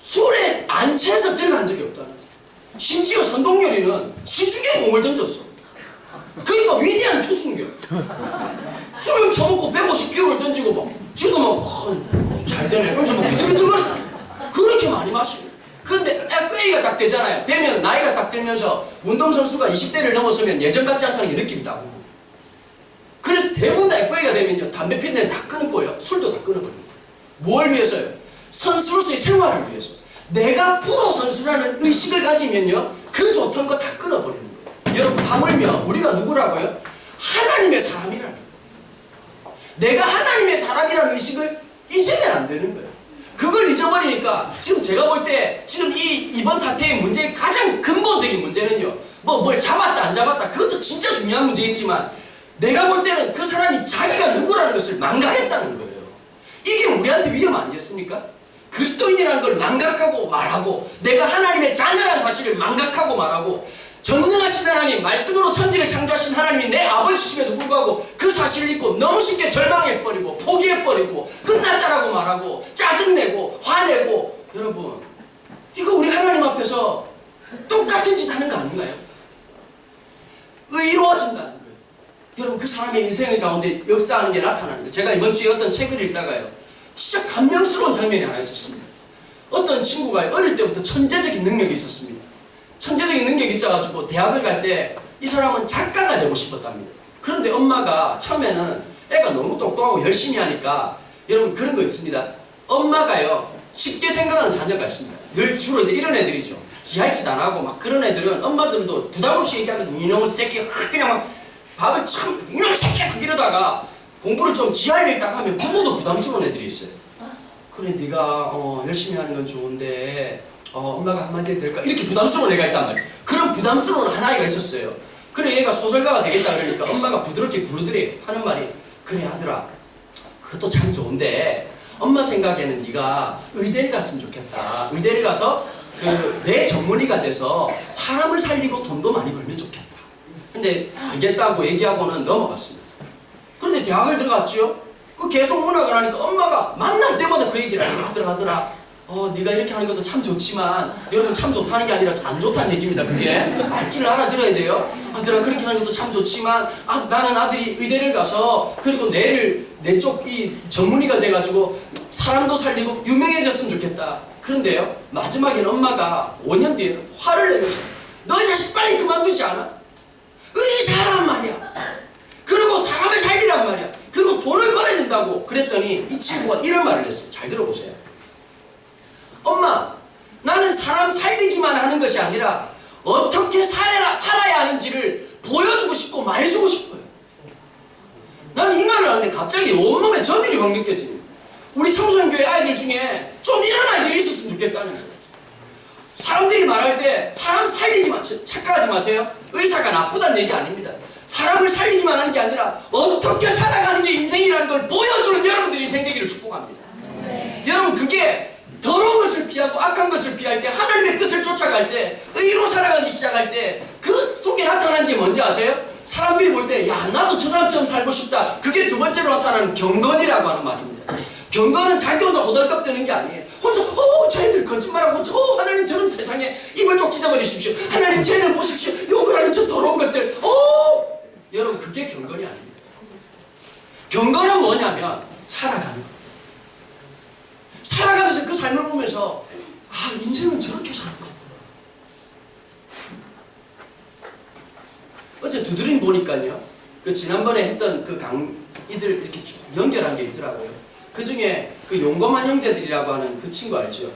술에 안 취해서 들어간 적이 없다는 거예요. 심지어 선동열이는 시중에 공을 던졌어. 그러니까 위대한 투수인겨. 술을 처먹고 150kg를 던지고 막 지도 막 잘 되네 이러면서 막 비틀비틀거려. 그렇게 많이 마시고. 근데 FA가 딱 되잖아요. 되면 나이가 딱 들면서 운동선수가 20대를 넘어서면 예전 같지 않다는 게 느낌이 딱 오고. 그래서 대부분 다 FA가 되면요 담배 피는 데는 다 끊을 거예요. 술도 다 끊어버립니다. 뭘 위해서요? 선수로서의 생활을 위해서. 내가 프로 선수라는 의식을 가지면요 그 좋던 거 다 끊어버리는 거예요. 여러분 하물며 우리가 누구라고요? 하나님의 사람이라는 거예요. 내가 하나님의 사람이라는 의식을 잊으면 안 되는 거예요. 그걸 잊어버리니까 지금 제가 볼 때 지금 이번 사태의 문제의 가장 근본적인 문제는요 뭘 잡았다 안 잡았다 그것도 진짜 중요한 문제겠지만 내가 볼 때는 그 사람이 자기가 누구라는 것을 망각했다는 거예요. 이게 우리한테 위험 아니겠습니까? 그리스도인이라는 걸 망각하고 말하고 내가 하나님의 자녀라는 사실을 망각하고 말하고 전능하신 하나님, 말씀으로 천지를 창조하신 하나님이 내 아버지심에도 불구하고 그 사실을 잊고 너무 쉽게 절망해버리고 포기해버리고 끝났다라고 말하고 짜증내고 화내고 여러분 이거 우리 하나님 앞에서 똑같은 짓 하는 거 아닌가요? 의로워진다는 거예요. 여러분 그 사람의 인생 가운데 역사하는 게 나타나는 거예요. 제가 이번 주에 어떤 책을 읽다가요 진짜 감명스러운 장면이 하나 있었습니다. 어떤 친구가 어릴 때부터 천재적인 능력이 있었습니다. 천재적인 능력이 있어가지고 대학을 갈 때 이 사람은 작가가 되고 싶었답니다. 그런데 엄마가 처음에는 애가 너무 똑똑하고 열심히 하니까 여러분 그런 거 있습니다. 엄마가요 쉽게 생각하는 자녀가 있습니다. 늘 주로 이제 이런 애들이죠. 지할 짓 안 하고 막 그런 애들은 엄마들도 부담 없이 얘기하거든요. 이놈의 새끼 그냥 막 밥을 참 이놈의 새끼 막 이러다가 공부를 좀 지할 일 딱 하면 부모도 부담스러운 애들이 있어요. 그래 네가 열심히 하는 건 좋은데 엄마가 한마디 해도 될까? 이렇게 부담스러운 애가 있단 말이에요. 그런 부담스러운 한 아이가 있었어요. 그래 얘가 소설가가 되겠다 그러니까 엄마가 부드럽게 부르더래. 하는 말이 그래 아들아 그것도 참 좋은데 엄마 생각에는 네가 의대를 갔으면 좋겠다. 의대를 가서 내 전문의가 돼서 사람을 살리고 돈도 많이 벌면 좋겠다. 근데 알겠다고 얘기하고는 넘어갔습니다. 그런데 대학을 들어갔지요. 그 계속 문학을 하니까 엄마가 만날 때마다 그 얘기를 해요. 아들아 네가 이렇게 하는 것도 참 좋지만 여러분 참 좋다는 게 아니라 안 좋다는 얘기입니다. 그게 말귀를 알아들어야 돼요. 아들아 그렇게 하는 것도 참 좋지만 나는 아들이 의대를 가서 그리고 내 쪽 이 전문의가 돼가지고 사람도 살리고 유명해졌으면 좋겠다. 그런데요 마지막에는 엄마가 5년 뒤에 화를 내면서 너희 자식 빨리 그만두지 않아? 의사란 말이야. 그리고 사람을 살리란 말이야. 그리고 돈을 벌어야 된다고 그랬더니 이 친구가 이런 말을 했어요. 잘 들어보세요. 엄마, 나는 사람 살리기만 하는 것이 아니라 어떻게 살아야 하는지를 보여주고 싶고 말해주고 싶어요. 나는 이 말을 하는데 갑자기 온몸에 전율이 확 느껴지네요. 우리 청소년 교회 아이들 중에 좀 이런 아이들이 있었으면 좋겠다는 거예요. 사람들이 말할 때 사람 살리기만, 착각하지 마세요. 의사가 나쁘다는 얘기 아닙니다. 사람을 살리기만 하는 게 아니라 어떻게 살아가는 게 인생이라는 걸 보여주는 여러분들의 인생 되기를 축복합니다. 여러분 그게 더러운 것을 피하고 악한 것을 피할 때 하나님의 뜻을 쫓아갈 때 의로 살아가기 시작할 때 그 속에 나타나는 게 뭔지 아세요? 사람들이 볼 때 야 나도 저 사람처럼 살고 싶다. 그게 두 번째로 나타나는 경건이라고 하는 말입니다. 경건은 자기 혼자 호들갑 뜨는 게 아니에요. 혼자 저희들 거짓말하고 하나님 저런 세상에 입을 쪽 찢어버리십시오. 하나님 쟤는 보십시오. 욕을 하는 저 더러운 것들 여러분 그게 경건이 아닙니다. 경건은 뭐냐면 살아가는 거예요. 살아가면서 그 삶을 보면서 인생은 저렇게 살았구나. 어제 두드림 보니까요 그 지난번에 했던 그 강의들 이렇게 쭉 연결한 게 있더라고요. 그 중에 그 용감한 형제들이라고 하는 그 친구 알죠?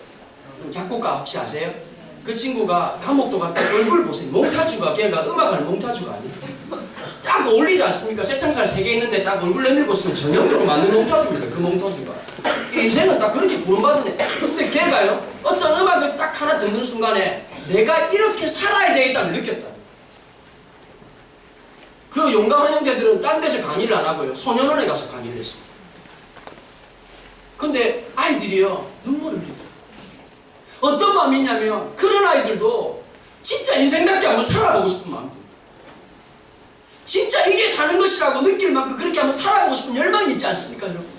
작곡가 혹시 아세요? 그 친구가 감옥도 갔다 얼굴 보세요. 몽타주가 걔가 음악하는 몽타주가 아니에요. 딱 어울리지 않습니까? 새창살 3개 있는데 딱 얼굴 내밀고 있으면 전형적으로 맞는 몽타주입니다. 그 몽타주가. 인생은 딱 그렇게 구원받은 애. 근데 걔가요 어떤 음악을 딱 하나 듣는 순간에 내가 이렇게 살아야 되겠다는 걸 느꼈다. 그 그 용감한 형제들은 딴 데서 강의를 안 하고요. 소년원에 가서 강의를 했어요. 근데 아이들이요, 눈물을 흘리더라고요. 어떤 마음이냐면 그런 아이들도 진짜 인생답게 한번 살아보고 싶은 마음입니다. 진짜 이게 사는 것이라고 느낄 만큼 그렇게 한번 살아보고 싶은 열망이 있지 않습니까, 여러분?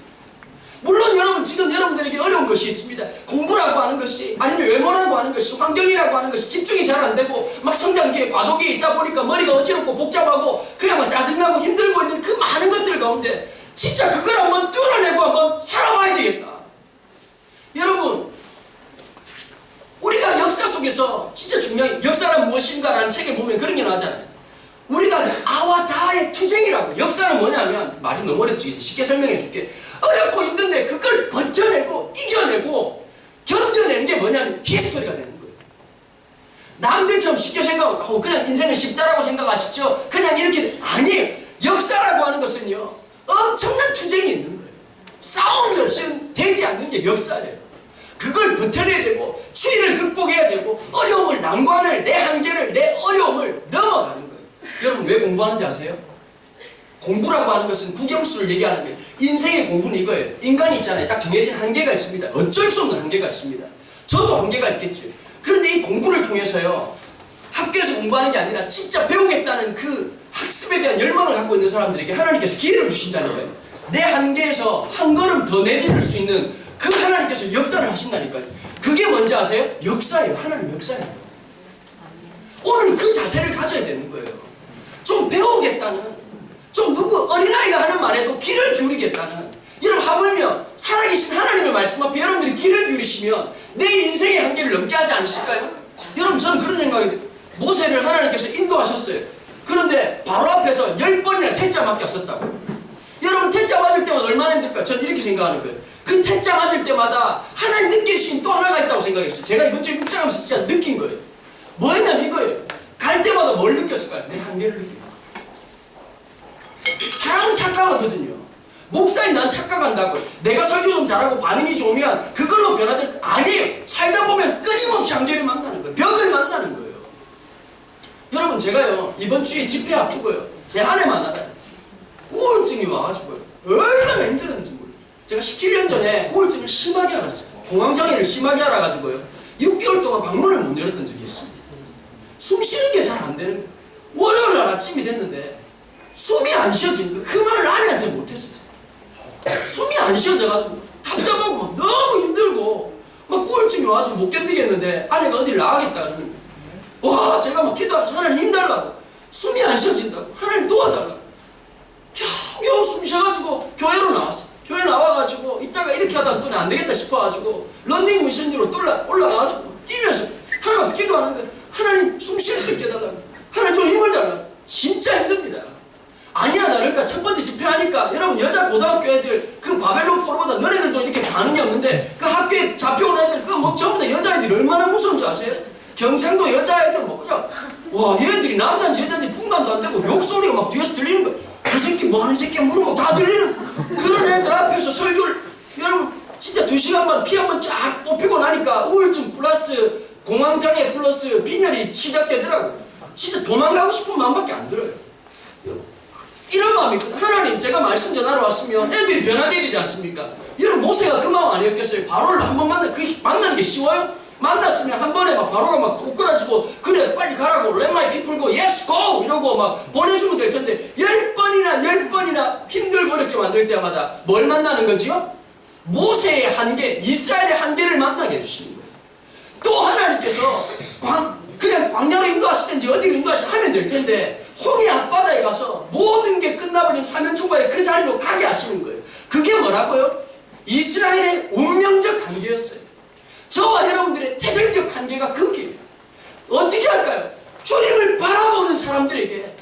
물론 여러분 지금 여러분들에게 어려운 것이 있습니다. 공부라고 하는 것이, 아니면 외모라고 하는 것이, 환경이라고 하는 것이 집중이 잘 안 되고 막 성장기에 과도기에 있다 보니까 머리가 어지럽고 복잡하고 그냥 막 짜증나고 힘들고 있는 그 많은 것들 가운데 진짜 그걸 한번 뚫어내고 한번 살아봐야 되겠다. 여러분, 우리가 역사 속에서 진짜 중요한 역사란 무엇인가라는 책에 보면 그런 게 나오잖아요. 우리가 아와 자아의 투쟁이라고. 역사는 뭐냐면, 말이 너무 어렵지, 쉽게 설명해 줄게. 어렵고 힘든데 그걸 버텨내고 이겨내고 견뎌내는 게 뭐냐면 히스토리가 되는 거예요. 남들처럼 쉽게 생각하고 그냥 인생은 쉽다라고 생각하시죠? 그냥 이렇게. 아니에요. 역사라고 하는 것은요, 엄청난 투쟁이 있는 거예요. 싸움이 없이는 되지 않는 게 역사래요. 그걸 버텨내야 되고 추위를 극복해야 되고 어려움을, 난관을, 내 한계를, 내 어려움을 넘어가는 거예요. 여러분 왜 공부하는지 아세요? 공부라고 하는 것은 국영수를 얘기하는 거예요. 인생의 공부는 이거예요. 인간이 있잖아요. 딱 정해진 한계가 있습니다. 어쩔 수 없는 한계가 있습니다. 저도 한계가 있겠죠. 그런데 이 공부를 통해서요, 학교에서 공부하는 게 아니라 진짜 배우겠다는 그 학습에 대한 열망을 갖고 있는 사람들에게 하나님께서 기회를 주신다니까요. 내 한계에서 한 걸음 더 내디딜 수 있는 그 하나님께서 역사를 하신다니까요. 그게 뭔지 아세요? 역사예요. 하나님 역사예요. 오늘 그 자세를 가져야 되는 거예요. 좀 배우겠다는, 좀 누구 어린아이가 하는 말에도 귀를 기울이겠다는, 여러분 하물며 살아계신 하나님의 말씀 앞에 여러분들이 귀를 기울이시면 내 인생의 한계를 넘게 하지 않으실까요? 여러분 저는 그런 생각이 들어요. 모세를 하나님께서 인도하셨어요. 그런데 바로 앞에서 10번이나 태자 맡겼었다고. 여러분 태자 맞을 때마다 얼마나 힘들까? 저는 이렇게 생각하는 거예요. 그 태자 맞을 때마다 하나님 느낄 수 있는 또 하나가 있다고 생각했어요. 제가 이번 주에 묵상하면서 진짜 느낀 거예요. 뭐였냐면 이거예요. 갈 때마다 뭘 느꼈을까요? 내 한계를 느껴요. 사람은 착각하거든요. 목사인 난 착각한다고요. 내가 설교 좀 잘하고 반응이 좋으면 그걸로 변화될, 아니에요. 살다 보면 끊임없이 한계를 만나는 거예요. 벽을 만나는 거예요. 여러분 제가요 이번 주에 집회 앞두고요, 제 아내만 알아요. 우울증이 와가지고요 얼마나 힘들었는지 몰라요. 제가 17년 전에 우울증을 심하게 알았어요. 공황장애를 심하게 알아가지고요 6개월 동안 방문을 못 열었던 적이 있습니다. 숨 쉬는 게 잘 안 되는 거예요. 월요일 날 아침이 됐는데 숨이 안 쉬어지는 거예요. 그 말을 아내한테 못했어요. 숨이 안 쉬어져가지고 답답하고 막 너무 힘들고 막 우울증이 와가지고 못 견디겠는데 아내가 어디를 나가겠다 그러는 거예요. 와, 제가 막 기도하면서 하나님 힘달라고, 숨이 안 쉬어진다고, 하나님 도와달라고 겨우겨우 숨 쉬어가지고 교회로 나왔어요. 교회 나와가지고 이따가 이렇게 하다가 또 안 되겠다 싶어가지고 런닝머신으로 올라가가지고 뛰면서 하나님 앞에 기도하는데 하나님 숨 쉴 수 있게 해달라고, 하나님 좀 힘을 달라고. 진짜 힘듭니다. 아니야 나를까 첫 번째 집회하니까 여러분 여자 고등학교 애들 그 바벨론 포로보다 너네들도 이렇게 반응이 없는데 그 학교에 잡혀온 애들 그 뭐 전부 다 여자애들이 얼마나 무서운 줄 아세요? 경상도 여자애들 뭐 그냥 와 얘네들이 남자인지 여자인지 분간도 안 되고 욕소리가 막 뒤에서 들리는 거야. 저 새끼 뭐하는 새끼야 물으면 다 들리는 그런 애들 앞에서 설교를 여러분 진짜 2시간 반 피 한 번 쫙 뽑히고 나니까 우울증 플러스 공황장애 플러스 빈혈이 시작되더라고. 진짜 도망가고 싶은 마음밖에 안 들어요. 이런 마음이 있거든. 하나님 제가 말씀 전하러 왔으면 애들이 변화되야 되지 않습니까? 여러분 모세가 그 마음 아니었겠어요? 바로를 한번 만나는 게 쉬워요? 만났으면 한 번에 막 바로가 막 꼬꾸라지고 그래 빨리 가라고 let my people go yes go 이러고 막 보내주면 될 텐데 10번이나 힘들고 어렵게 만들 때마다 뭘 만나는 거지요? 모세의 한계, 이스라엘의 한계를 만나게 해주시는 거예요. 또 하나님께서 그냥 광야로 인도하시든지 어디로 인도하시면 될 텐데 홍해 앞바다에 가서 모든 게 끝나버린 사면초가의 그 자리로 가게 하시는 거예요. 그게 뭐라고요? 이스라엘의 운명적 한계였어요. 저와 여러분들의 태생적 한계가 그게예요. 어떻게 할까요? 주님을 바라보는 사람들에게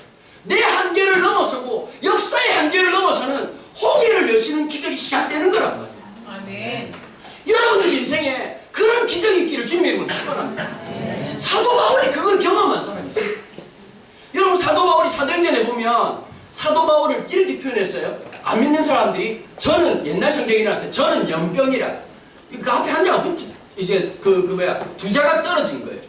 내 한계를 넘어서고 역사의 한계를 넘어서는 홍해를 여시는 기적이 시작되는 거란 말이에요. 아멘. 여러분들 인생에 그런 기적이 있기를 주님의 이름으로 축원합니다. 사도 바울이 그걸 경험한 사람이죠. 여러분 사도 바울이 사도행전에 보면 사도 바울을 이렇게 표현했어요. 안 믿는 사람들이 저는 옛날 성경이라서 저는 연병이라 그 앞에 한 자가 이제 두 자가 떨어진 거예요.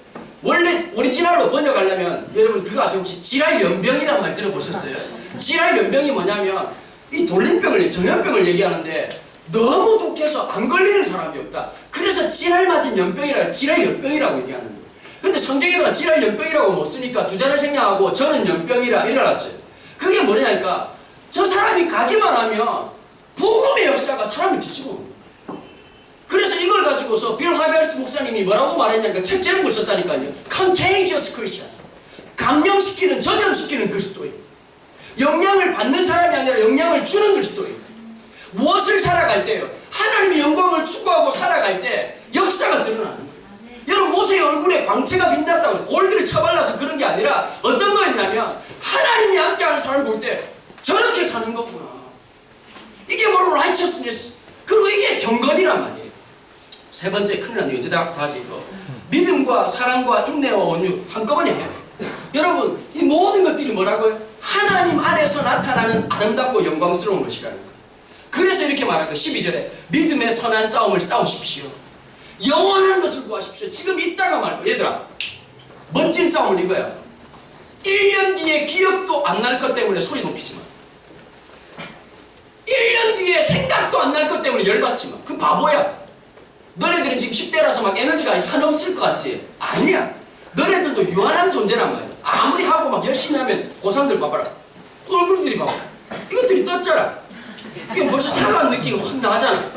원래 오리지널로 번역을 가려면 여러분 그거 아세요? 혹시 질환연병이란 말 들어보셨어요? 질환연병이 뭐냐면 이 돌림병을 정연병을 얘기하는데 너무 독해서 안 걸리는 사람이 없다. 그래서 질환 맞은 연병이라 질환연병이라고 얘기하는 거예요. 근데 성경에다가 질환연병이라고 못 쓰니까 두 자를 생략하고 저는 연병이라 일어났어요. 그게 뭐냐니까 저 사람이 가기만 하면 복음의 역사가 사람을 뒤집어 옵니다. 그래서 이걸 가지고서 빌 하벨스 목사님이 뭐라고 말했냐니까 책 제목을 썼다니까요. Contagious Christian. 감염시키는, 전염시키는 그리스도예요. 영향을 받는 사람이 아니라 영향을 주는 그리스도예요. 무엇을 살아갈 때요? 하나님의 영광을 추구하고 살아갈 때 역사가 드러나는 거예요. 여러분 모세의 얼굴에 광채가 빛났다고 골드를 쳐발라서 그런 게 아니라 어떤 거였냐면 하나님이 함께하는 사람을 볼 때 저렇게 사는 거구나. 이게 바로 righteousness. 그리고 이게 경건이란 말이에요. 세 번째 큰일 났네요. 이제 다 하지 이거. 믿음과 사랑과 인내와 온유 한꺼번에 해요. 여러분 이 모든 것들이 뭐라고요? 하나님 안에서 나타나는 아름답고 영광스러운 것이라는 거예요. 그래서 이렇게 말한 거예요. 12절에 믿음의 선한 싸움을 싸우십시오. 영원한 것을 구하십시오. 지금 이따가 말 거예요. 얘들아 멋진 싸움을 이거야. 1년 뒤에 기억도 안 날 것 때문에 소리 높이지 마. 1년 뒤에 생각도 안 날 것 때문에 열받지 마. 그 바보야. 너네들은 지금 10대라서 막 에너지가 한없을 것 같지? 아니야. 너네들도 유한한 존재란 말이야. 아무리 하고 막 열심히 하면 고3들 봐봐라. 얼굴들이 봐봐. 이것들이 떴잖아. 이게 벌써 사과한 느낌이 확 나잖아.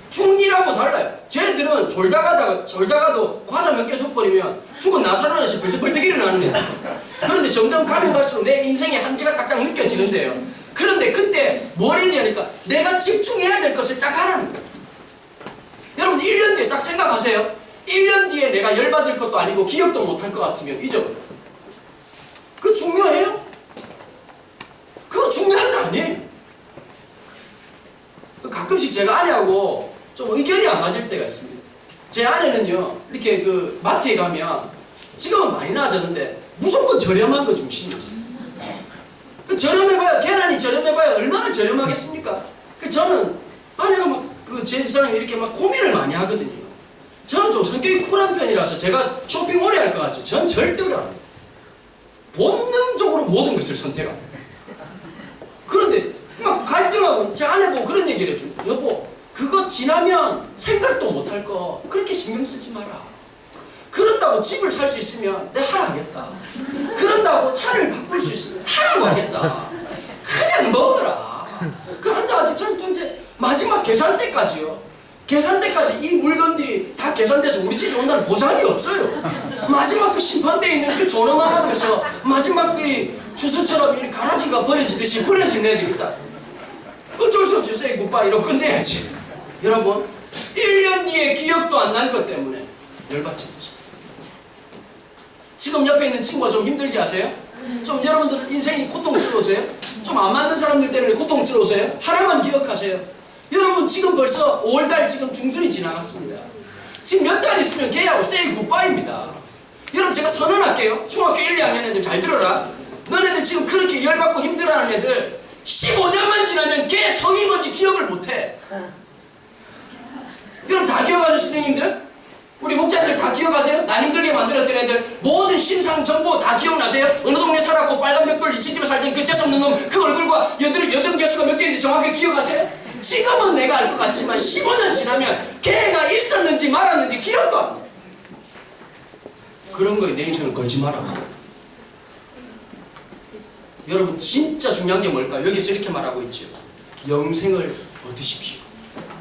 중2라고 달라요. 쟤들은 졸다가도 과자 몇 개 줘버리면 죽은 나사로라듯이 벌떡벌떡 일어나는 애들. 그런데 점점 가면 갈수록 내 인생의 한계가 딱딱 느껴지는데요. 그런데 그때 뭘 해야 되니까 내가 집중해야 될 것을 딱 하라는 거예요. 여러분 1년 뒤에 딱 생각하세요. 1년 뒤에 내가 열받을 것도 아니고 기억도 못할 것 같으면 잊어버려. 그거 중요해요? 그거 중요한 거 아니에요. 가끔씩 제가 아내하고 좀 의견이 안 맞을 때가 있습니다. 제 아내는요 이렇게 그 마트에 가면 지금은 많이 나아졌는데 무조건 저렴한 거 중심이었어요. 그 저렴해봐야 계란이 저렴해봐야 얼마나 저렴하겠습니까? 그 저는 아내가 막 그 제 집사람이 이렇게 막 고민을 많이 하거든요. 저는 좀 성격이 쿨한 편이라서 제가 쇼핑 오래 할 것 같죠. 전 절대로 안 해요. 본능적으로 모든 것을 선택합니다. 그런데 막 갈등하고 제 아내 보고 그런 얘기를 해줘. 여보 그거 지나면 생각도 못할 거 그렇게 신경 쓰지 마라. 그런다고 집을 살 수 있으면 내가 하라 하겠다. 그런다고 차를 바꿀 수 있으면 하라고 하겠다. 그냥 먹어라. 그 한자가 집사람 또 이제 마지막 계산대까지요. 계산대까지 이 물건들이 다 계산돼서 우리 집에 온다는 보장이 없어요. 마지막 그 심판대에 있는 그 존엄함 앞에서 마지막 그 주스처럼 이 가라지가 버려지듯이 버려진 애들이 있다. 어쩔 수 없이 say goodbye 이러고 끝내야지. 여러분 1년 뒤에 기억도 안 날 것 때문에 열받지 마세요. 지금 옆에 있는 친구가 좀 힘들게 하세요? 좀 여러분들 인생이 고통스러우세요? 좀 안 맞는 사람들 때문에 고통스러우세요? 하나만 기억하세요. 여러분 지금 벌써 5월달 지금 중순이 지나갔습니다. 지금 몇 달 있으면 걔하고 say goodbye입니다. 여러분 제가 선언할게요. 중학교 1, 2학년 애들 잘 들어라. 너네들 지금 그렇게 열받고 힘들어하는 애들 15년만 지나면 걔 성이 뭔지 기억을 못해. 여러분 다 기억하세요 선생님들? 우리 목자들 다 기억하세요? 나 힘들게 만들었던 애들 모든 신상 정보 다 기억나세요? 어느 동네 살았고 빨간 벽돌 2층 집에 살던 그 재수없는 놈 그 얼굴과 여드름 개수가 몇 개인지 정확하게 기억하세요? 지금은 내가 알 것 같지만 15년 지나면 걔가 있었는지 말았는지 기억도 안 나. 그런 거에 내 인생을 걸지 마라. 여러분 진짜 중요한 게 뭘까요? 여기서 이렇게 말하고 있죠. 영생을 얻으십시오.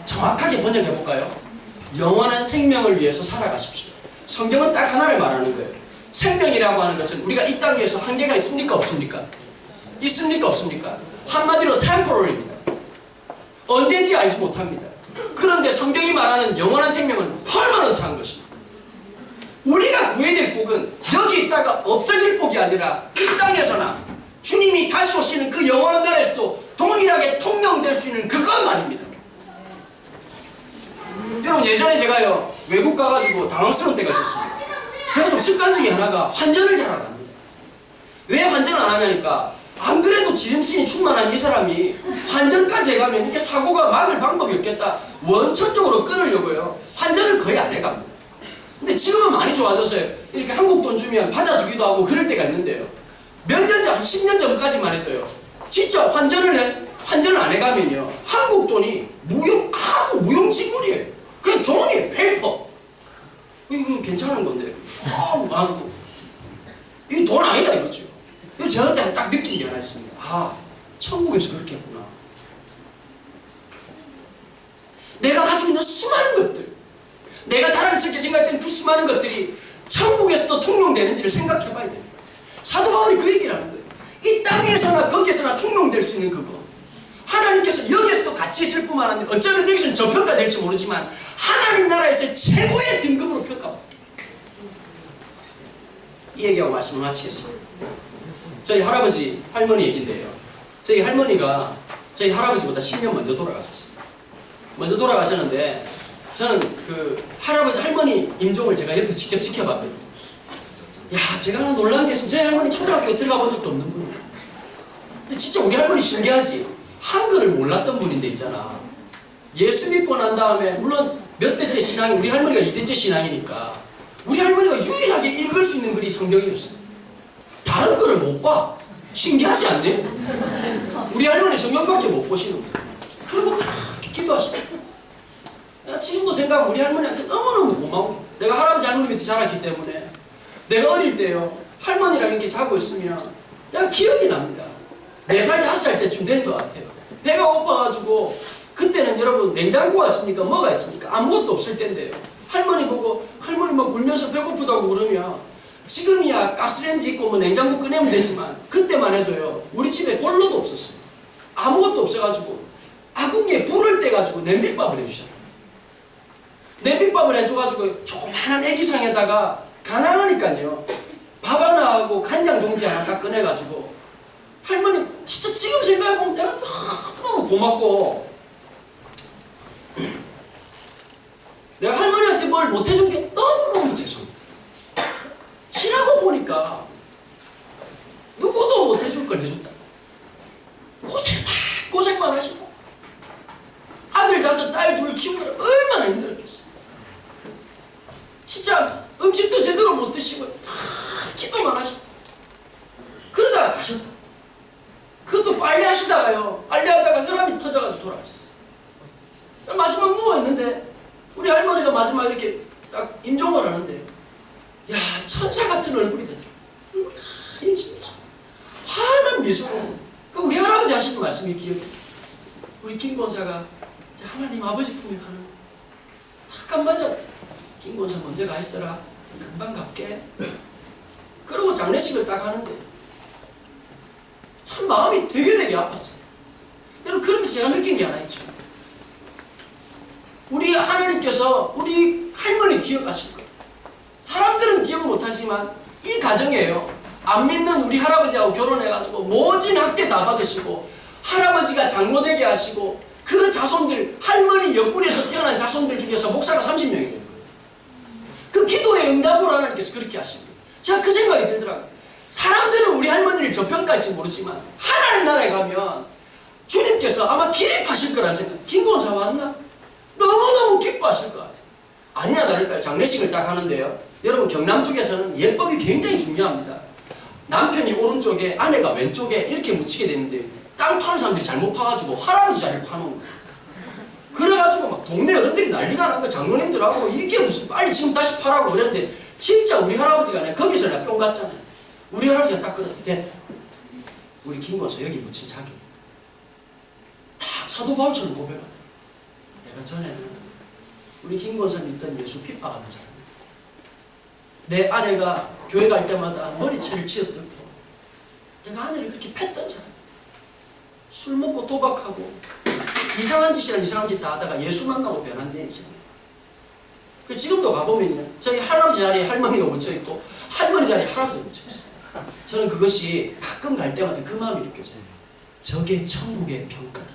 정확하게 번역해볼까요? 영원한 생명을 위해서 살아가십시오. 성경은 딱 하나를 말하는 거예요. 생명이라고 하는 것은 우리가 이 땅에서 한계가 있습니까? 없습니까? 있습니까? 없습니까? 한마디로 temporal입니다. 언제인지 알지 못합니다. 그런데 성경이 말하는 영원한 생명은 permanent한 것입니다. 우리가 구해야 될 복은 여기 있다가 없어질 복이 아니라 이 땅에서나 주님이 다시 오시는 그 영원한 날에서도 동일하게 통용될 수 있는 그것 말입니다. 여러분 예전에 제가요 외국 가가지고 당황스러운 때가 있었습니다. 제가 좀 습관 중에 하나가 환전을 잘 안 합니다. 왜 환전 안 하냐니까 안 그래도 지름신이 충만한 이 사람이 환전까지 해가면 이게 사고가 막을 방법이 없겠다. 원천적으로 끊으려고요 환전을 거의 안 해갑니다. 근데 지금은 많이 좋아졌어요. 이렇게 한국 돈 주면 받아주기도 하고 그럴 때가 있는데요. 몇 년 전, 한 10년 전까지만 해도요. 진짜 환전을 안 해가면요. 한국 돈이 아무 무용지물이에요. 그냥 종이에요. 페이퍼. 이거 괜찮은 건데. 이거 돈 아니다 이거죠. 이거 제가 그때 딱 느낀 게 하나 있습니다. 아, 천국에서 그렇게 했구나. 내가 가지고 있는 수많은 것들, 내가 자랑스럽게 생각했던 그 수많은 것들이 천국에서도 통용되는지를 생각해 봐야 됩니다. 사도 바울이 그 얘기를 하는 거예요. 이 땅에서나 거기에서나 통용될 수 있는 그거. 하나님께서 여기에서도 같이 있을 뿐만 아니라 어쩌면 여기서는 저평가될지 모르지만 하나님 나라에서 최고의 등급으로 평가합니다. 이 얘기하고 말씀을 마치겠습니다. 저희 할아버지, 할머니 얘기인데요. 저희 할머니가 저희 할아버지보다 10년 먼저 돌아가셨어요. 먼저 돌아가셨는데 저는 그 할아버지, 할머니 임종을 제가 옆에서 직접 지켜봤거든요. 야, 제가 하나 놀란 게 있으면 저희 할머니 초등학교에 들어가 본 적도 없는 분이에요. 근데 진짜 우리 할머니 신기하지? 한글을 몰랐던 분인데 있잖아. 예수 믿고 난 다음에 물론 몇 대째 신앙이 우리 할머니가 2대째 신앙이니까 우리 할머니가 유일하게 읽을 수 있는 글이 성경이었어요. 다른 글을 못 봐. 신기하지 않네? 우리 할머니 성경밖에 못 보시는 거예요. 그리고 그렇게 기도하시다. 내가 지금도 생각하면 우리 할머니한테 너무너무 고마워. 내가 할아버지 할머니 밑에 자랐기 때문에 내가 어릴 때요 할머니랑 이렇게 자고 있으면 내가 기억이 납니다. 4살, 5살 때쯤 된 것 같아요. 배가 고파가지고 그때는 여러분 냉장고가 있습니까? 뭐가 있습니까? 아무것도 없을 때인데요. 할머니 보고 할머니 막 울면서 배고프다고 그러면 지금이야 가스레인지 있고 뭐 냉장고 꺼내면 되지만 그때만 해도요 우리 집에 골로도 없었어요. 아무것도 없어가지고 아궁이에 불을 떼가지고 냄비밥을 해주셨어요. 냄비밥을 해줘가지고 조그마한 애기상에다가 가난하니까요 밥 하나 하고 간장 종지 하나 딱 꺼내가지고 할머니 진짜 지금 생각해보면 내가 너무 고맙고 내가 할머니한테 뭘 못해준 게 너무너무 죄송해요. 지나고 보니까 누구도 못해줄 걸 해줬다. 고생만 하시고 아들 5, 딸 2 키우느라 얼마나 힘들었겠어요. 진짜 음식도 제대로 못 드시고 기도만 하시다. 그러다가 가셨다. 그것도 빨리 하시다가요. 빨리 하다가 혈압이 터져가지고 돌아가셨어요. 마지막 누워있는데 우리 할머니가 마지막 이렇게 딱 임종을 하는데 야 천사 같은 얼굴이 되더라고요. 하얀 진짜 환한 미소로 그 우리 할아버지 하시는 말씀이 기억이 우리 김 권사가 하나님 아버지 품에 가는 딱 한마디 하더라고요. 김 권사 먼저 가 있어라. 금방 갈게. 그러고 장례식을 딱 하는데 참 마음이 되게 아팠어요. 여러분 그러면서 제가 느낀 게 하나 있죠. 우리 하나님께서 우리 할머니 기억하실 거예요. 사람들은 기억 못하지만 이 가정이에요. 안 믿는 우리 할아버지하고 결혼해가지고 모진 학대 다 받으시고 할아버지가 장로되게 하시고 그 자손들 할머니 옆구리에서 태어난 자손들 중에서 목사가 30명이 된 거예요. 그 기도의 응답으로 하나님께서 그렇게 하신 거예요. 제가 그 생각이 들더라고요. 사람들은 우리 할머니를 저평가할지 모르지만 하나님 나라에 가면 주님께서 아마 기립하실 거라는 생각. 김권사 왔나? 너무너무 기뻐하실 것 같아요. 아니나 다를까요? 장례식을 딱 하는데요. 여러분 경남 쪽에서는 예법이 굉장히 중요합니다. 남편이 오른쪽에 아내가 왼쪽에 이렇게 묻히게 되는데 땅 파는 사람들이 잘못 파가지고 할아버지 자리를 파놓은 거예요. 그래가지고 막 동네 어른들이 난리가 난 거예요. 장로님들하고 이게 무슨 빨리 지금 다시 파라고 그랬는데 진짜 우리 할아버지가 내가 거기서 내가 뿅 갔잖아요. 우리 할아버지가 딱 그래 됐다. 우리 김권사 여기 묻힌 자기 딱 사도 바울처럼 고백하더라고요. 내가 전에는 우리 김권사 믿던 예수 핍박하는 사람이에요. 내 아내가 교회 갈 때마다 머리채를 쥐어뜯고 내가 아내를 그렇게 팼던 사람이에요. 술 먹고 도박하고 이상한 짓이랑 이상한 짓 다 하다가 예수 만나고 변한 데 있잖아요. 그 지금도 가보면요. 저희 할아버지 자리에 할머니가 묻혀있고 할머니 자리에 할아버지가 묻혀있어요. 저는 그것이 가끔 갈 때마다 그 마음이 느껴져요. 저게 천국의 평가다.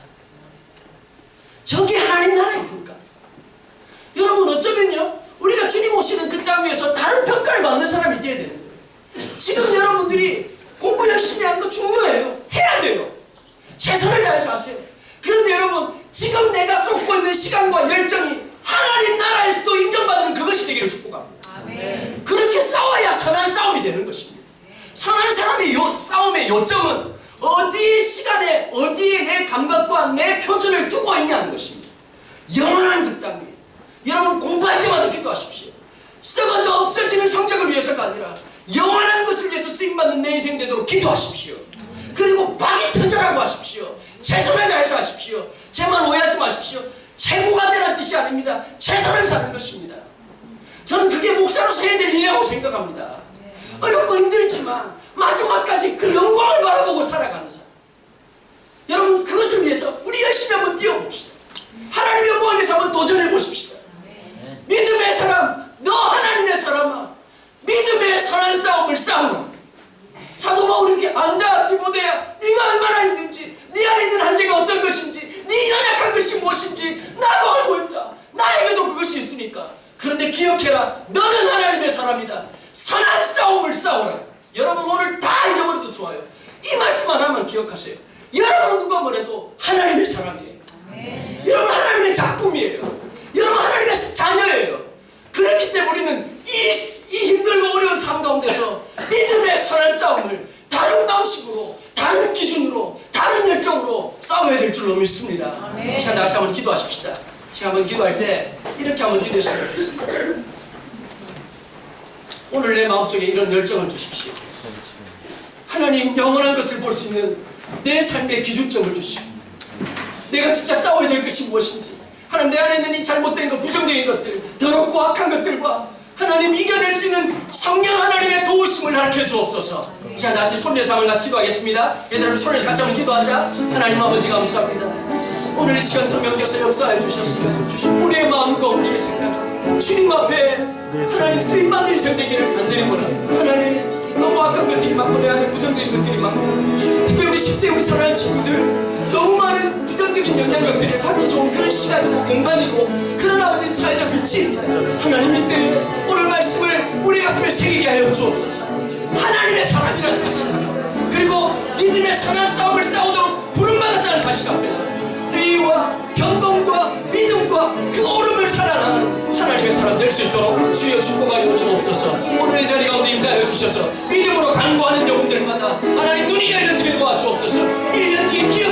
저게 하나님 나라의 평가다. 여러분 어쩌면요. 우리가 주님 오시는 그 땅 위에서 다른 평가를 받는 사람이 되어야 되는 거예요. 지금 여러분들이 공부 열심히 하는 거 중요해요. 해야 돼요. 최선을 다해서 하세요. 그런데 여러분 지금 내가 쏟고 있는 시간과 열정이 하나님 나라에서도 인정받는 그것이 되기를 축복합니다. 그렇게 싸워야 선한 싸움이 되는 것입니다. 선한 사람의 싸움의 요점은 어디의 시간에 어디에 내 감각과 내 표준을 두고 있냐는 것입니다. 영원한 그 땅에 여러분 공부할 때마다 기도하십시오. 썩어져 없어지는 성적을 위해서가 아니라 영원한 것을 위해서 쓰임받는 내 인생 되도록 기도하십시오. 그리고 박이 터져라고 하십시오. 최선을 다해서 하십시오. 제 말 오해하지 마십시오. 최고가 되라는 뜻이 아닙니다. 최선을 사는 것입니다. 저는 그게 목사로서 해야 될 일이라고 생각합니다. 어렵고 힘들지만 마지막까지 그 영광을 바라보고 살아가는 사람. 여러분 그것을 위해서 우리 열심히 한번 뛰어봅시다. 하나님의 영광을 위해서 한번 도전해 보십시다. 믿음의 사람, 너 하나님의 사람아, 믿음의 선한 싸움을 싸우라. 사도 바울에게 안다 디모데야, 네가 얼마나 있는지, 네 안에 있는 한계가 어떤 것인지, 네 연약한 것이 무엇인지 나도 알고 있다. 나에게도 그것이 있으니까. 그런데 기억해라, 너는 하나님의 사람이다. 선한 싸움을 싸우라. 여러분 오늘 다 잊어버려도 좋아요. 이 말씀 하나만 기억하세요. 여러분 누가 뭐래도 하나님의 사람이에요. 여러분 하나님의 작품이에요. 여러분 하나님의 자녀예요. 그렇기 때문에 우리는 이 힘들고 어려운 삶 가운데서 믿음의 선한 싸움을 다른 방식으로, 다른 기준으로, 다른 열정으로 싸워야 될 줄로 믿습니다. 시간 다 같이 한번 기도하십시다. 시간 한번 기도할 때 이렇게 한번 기도했으면 좋겠습니다. 오늘 내 마음속에 이런 열정을 주십시오. 하나님 영원한 것을 볼 수 있는 내 삶의 기준점을 주시고, 내가 진짜 싸워야 될 것이 무엇인지, 하나님 내 안에 있는 이 잘못된 것, 부정적인 것들, 더럽고 악한 것들과 하나님 이겨낼 수 있는 성령 하나님의 도우심을 가르쳐 주옵소서. 자, 같이 손에서 한번 같이 기도하겠습니다. 얘들아, 손에서 같이 한번 기도하자. 하나님 아버지 감사합니다. 오늘 이 시간 성령께서 역사해 주셨으면 우리의 마음과 우리의 생각, 주님 앞에 하나님 쓰임받는 인생 되기를 간절히 원합니다. 하나님 너무 악한 것들이 많고 내 안에 부정적인 것들이 많고, 특별히 우리 10대 우리 사랑하는 친구들 너무 많은 부정적인 영향력들을 받기 좋은 그런 시간이고 공간이고 그런 아버지 사회적 위치입니다. 하나님 이때 오늘 말씀을 우리 가슴에 새기게 하여 주옵소서. 하나님의 사람이라는 사실, 그리고 믿음의 선한 싸움을 싸우도록 부름받았다는 사실 앞에서 의와 견동과 믿음과 그 오름을 살아나는 하나님의 사람 될 수 있도록 주여 축복하여 주옵소서. 오늘 이 자리 가운데 임자하여 주셔서 믿음으로 간구하는 영혼들마다 하나님 눈이 열려지게 도와주옵소서. 1년 뒤에 기억